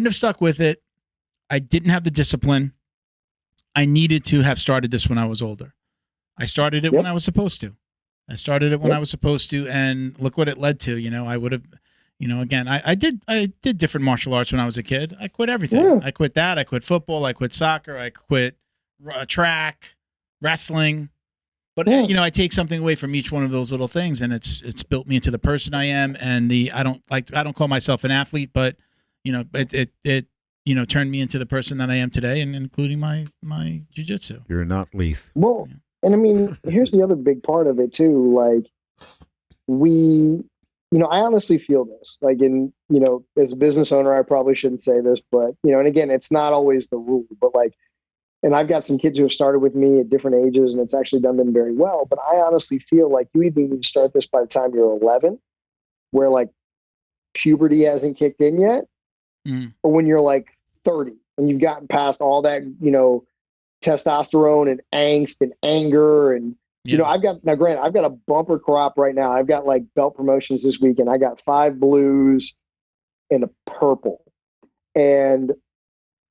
have stuck with it. I didn't have the discipline. I needed to have started this when I was older. I started it when I was supposed to. And look what it led to. You know, I would have, you know, again, I did different martial arts when I was a kid. I quit everything. Yeah. I quit that. I quit football. I quit soccer. I quit track, wrestling. But you know, I take something away from each one of those little things, and it's built me into the person I am. And I don't call myself an athlete, but you know, it you know, turned me into the person that I am today, and including my jiu-jitsu. You're not Leith. well, and I mean, here's the other big part of it too. Like we I honestly feel this, like as a business owner, I probably shouldn't say this, but, and again, it's not always the rule, but like, and I've got some kids who have started with me at different ages and it's actually done them very well. But I honestly feel like you either need to start this by the time you're 11, where like puberty hasn't kicked in yet, or when you're like 30 and you've gotten past all that, testosterone and angst and anger. And, I've got a bumper crop right now. I've got like belt promotions this week and I got 5 blues and a purple. And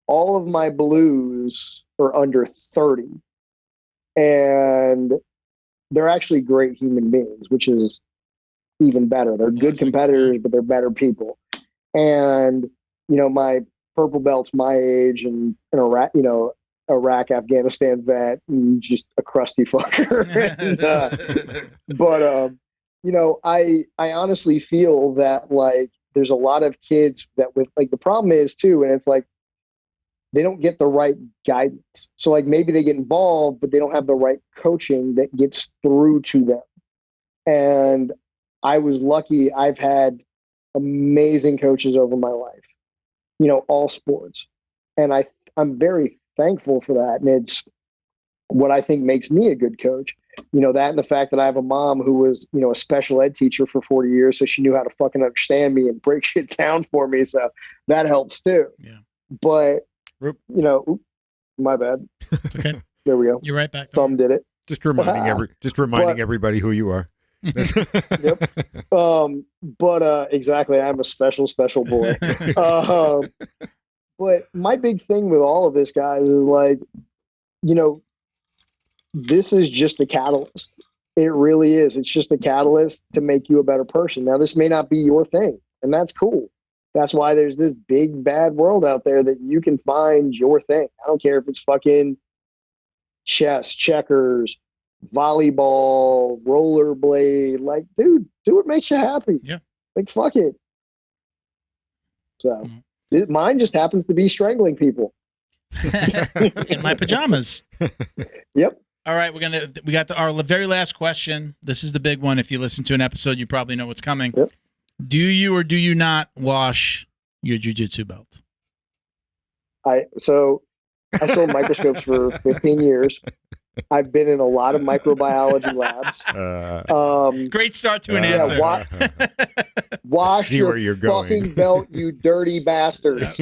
all of my blues are under 30. And they're actually great human beings, which is even better. They're good competitors, but they're better people. And, my purple belt's my age and Iraq, Afghanistan vet, and just a crusty fucker. I honestly feel that like there's a lot of kids that with like the problem is too, and it's like they don't get the right guidance. So like maybe they get involved, but they don't have the right coaching that gets through to them. And I was lucky. I've had amazing coaches over my life, all sports. And I'm very thankful for that. And it's what I think makes me a good coach. That and the fact that I have a mom who was, a special ed teacher for 40 years. So she knew how to fucking understand me and break shit down for me. So that helps too. Yeah. But, my bad. It's okay. There we go. You're right back. Thumb did it. Just reminding everybody who you are. Yep. Exactly. I'm a special boy. But my big thing with all of this, guys, is like, this is just a catalyst. It really is. It's just a catalyst to make you a better person. Now, this may not be your thing, and that's cool. That's why there's this big, bad world out there that you can find your thing. I don't care if it's fucking chess, checkers, volleyball, rollerblade. Like, dude, do what makes you happy. Yeah. Like, fuck it. So mine just happens to be strangling people. In my pajamas. Yep. All right, we got our very last question. This is the big one. If you listen to an episode, you probably know what's coming. Yep. Do you or do you not wash your jiu-jitsu belt? I sold microscopes for 15 years. I've been in a lot of microbiology labs. Great start to an answer. Wash your fucking belt, you dirty bastards.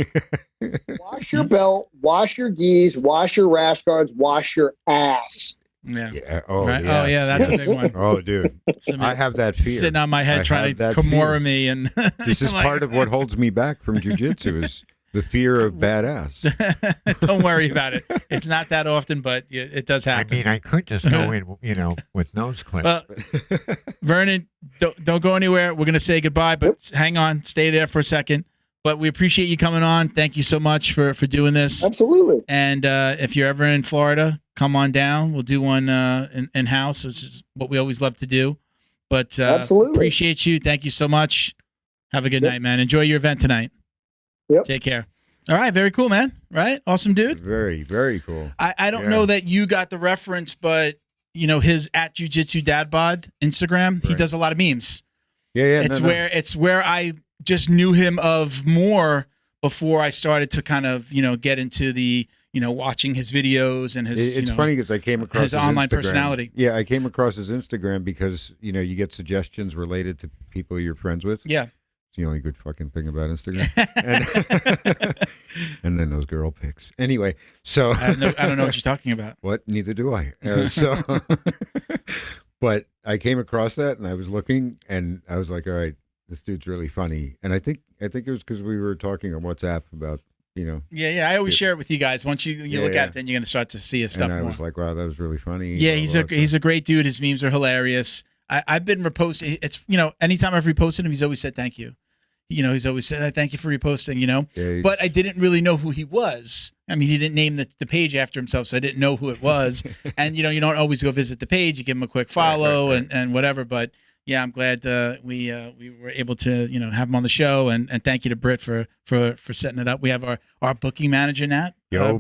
Wash your belt, wash your gis, wash your rash guards, wash your ass. Yeah. Oh, right? yes. Oh, yeah, that's a big one. Oh, dude. I have that fear. Sitting on my head trying to Kimura me. And this is part of what holds me back from jiu-jitsu is the fear of badass. Don't worry about it. It's not that often, but it does happen. I mean, I could just go in, with nose clips. Vernon, don't go anywhere. We're going to say goodbye, but hang on. Stay there for a second. But we appreciate you coming on. Thank you so much for doing this. Absolutely. And if you're ever in Florida, come on down. We'll do one in-house, which is what we always love to do. But absolutely appreciate you. Thank you so much. Have a good night, man. Enjoy your event tonight. Yep. Take care. All right. Very cool, man. Right? Awesome dude. Very, very cool. I don't know that you got the reference, but, his at Jiu-Jitsu Dad Bod Instagram, he does a lot of memes. Yeah. It's where I just knew him of more before I started to kind of, get into the, watching his videos and his, it's funny because I came across his online Instagram. Personality. Yeah, I came across his Instagram because, you get suggestions related to people you're friends with. Yeah. It's the only good fucking thing about Instagram. And then those girl pics. Anyway, so. I don't know what you're talking about. What? Neither do I. But I came across that and I was looking and I was like, all right, this dude's really funny. And I think it was because we were talking on WhatsApp about, Yeah. I always share it with you guys. Once you look at it, then you're going to start to see his stuff and I more. was like, wow, that was really funny. Yeah, he's a great dude. His memes are hilarious. I've been reposting. It's, anytime I've reposted him, he's always said thank you. He's always said, thank you for reposting, Yeah, but I didn't really know who he was. I mean, he didn't name the page after himself, so I didn't know who it was. And, you don't always go visit the page. You give him a quick follow Right. And whatever. But yeah, I'm glad we were able to, have him on the show. And thank you to Britt for setting it up. We have our booking manager, Nat. Now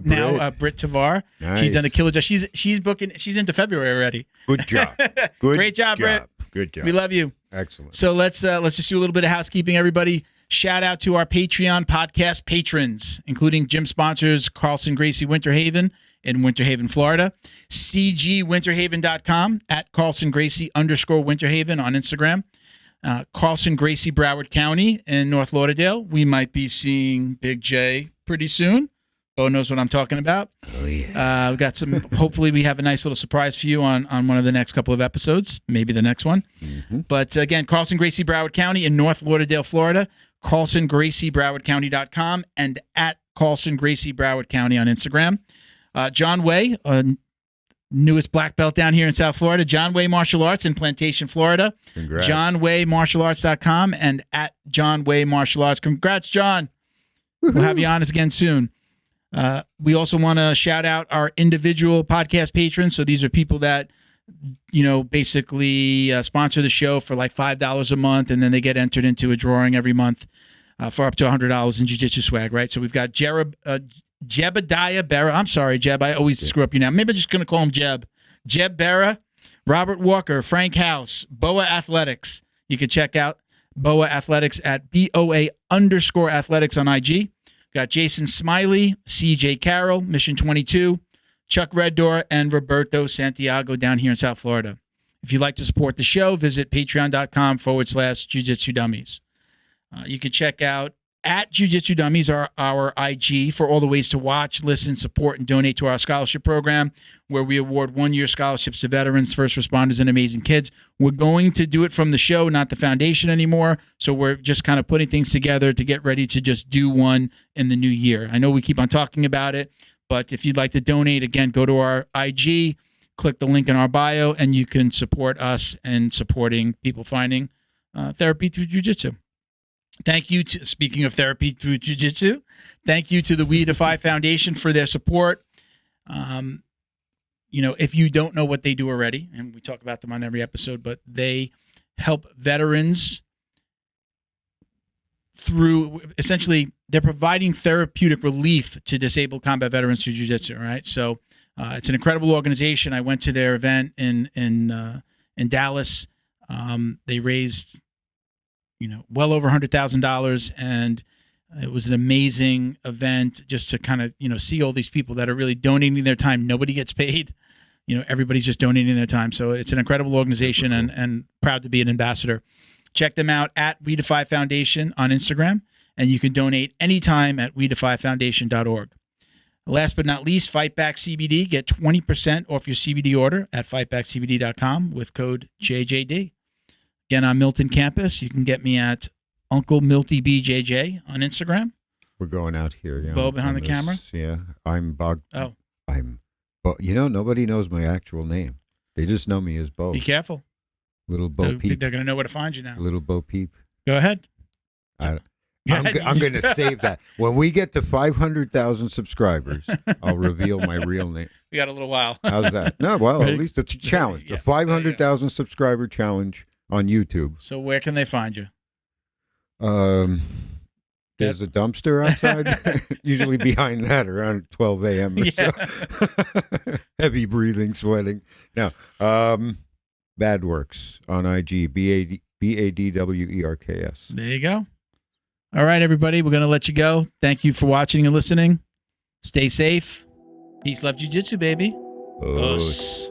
Britt Tavar. Nice. She's done a killer job. She's booking. She's into February already. Good job. Great job, Britt. Good job. We love you. Excellent. So let's just do a little bit of housekeeping, everybody. Shout out to our Patreon podcast patrons, including gym sponsors Carlson Gracie Winterhaven in Winter Haven, Florida, cgwinterhaven.com, at Carlson Gracie _Winterhaven on Instagram, Carlson Gracie Broward County in North Lauderdale. We might be seeing Big J pretty soon. Bo knows what I'm talking about. Oh, yeah. We've got some, hopefully we have a nice little surprise for you on one of the next couple of episodes, maybe the next one. Mm-hmm. But again, Carlson Gracie Broward County in North Lauderdale, Florida, CarlsonGracieBrowardCounty.com, and at Carlson Gracie Broward County on Instagram. John Way, newest black belt down here in South Florida, John Way Martial Arts in Plantation, Florida. Congrats. JohnWayMartialArts.com and at John Way Martial Arts. Congrats, John. We'll have you on us again soon. We also want to shout out our individual podcast patrons. So these are people that, basically sponsor the show for like $5 a month, and then they get entered into a drawing every month for up to $100 in jiu-jitsu swag, right? So we've got Jebediah Berra. I'm sorry, Jeb. I always screw up your name. Maybe I'm just going to call him Jeb. Jeb Berra, Robert Walker, Frank House, Boa Athletics. You can check out Boa Athletics at BOA_athletics on IG. Got Jason Smiley, CJ Carroll, Mission 22, Chuck Reddoor, and Roberto Santiago down here in South Florida. If you'd like to support the show, visit patreon.com/Jiu-Jitsu Dummies. You can check out at Jiu-Jitsu Dummies, our IG, for all the ways to watch, listen, support, and donate to our scholarship program, where we award one-year scholarships to veterans, first responders, and amazing kids. We're going to do it from the show, not the foundation anymore, so we're just kind of putting things together to get ready to just do one in the new year. I know we keep on talking about it, but if you'd like to donate, again, go to our IG, click the link in our bio, and you can support us in supporting people finding therapy through jiu-jitsu. Thank you to, speaking of therapy through jiu-jitsu, thank you to the We Defy Foundation for their support. If you don't know what they do already, and we talk about them on every episode, but they help veterans through, essentially, they're providing therapeutic relief to disabled combat veterans through jiu-jitsu, right? So it's an incredible organization. I went to their event in Dallas. They raised well over $100,000, and it was an amazing event just to kind of, see all these people that are really donating their time. Nobody gets paid. Everybody's just donating their time. So it's an incredible organization, and proud to be an ambassador. Check them out at We Defy Foundation on Instagram, and you can donate anytime at WeDefyFoundation.org. Last but not least, Fight Back CBD. Get 20% off your CBD order at FightbackCBD.com with code JJD. Again, on Milton campus. You can get me at Uncle Milty BJJ on Instagram. We're going out here. Bo behind the camera? Yeah. I'm Bog. Oh. Bo. Nobody knows my actual name. They just know me as Bo. Be careful. Little Bo Peep. They're going to know where to find you now. Little Bo Peep. Go ahead. I'm going to save that. When we get to 500,000 subscribers, I'll reveal my real name. We got a little while. How's that? No, well, at least it's a challenge. Yeah, the 500,000 subscriber challenge on YouTube. So where can they find you? There's a dumpster outside, usually behind that around 12 a.m. or so. Heavy breathing, sweating. Now, Bad Works on IG, BADWERKS. There you go. All right, everybody, we're going to let you go. Thank you for watching and listening. Stay safe. Peace, love, jiu-jitsu, baby. Os.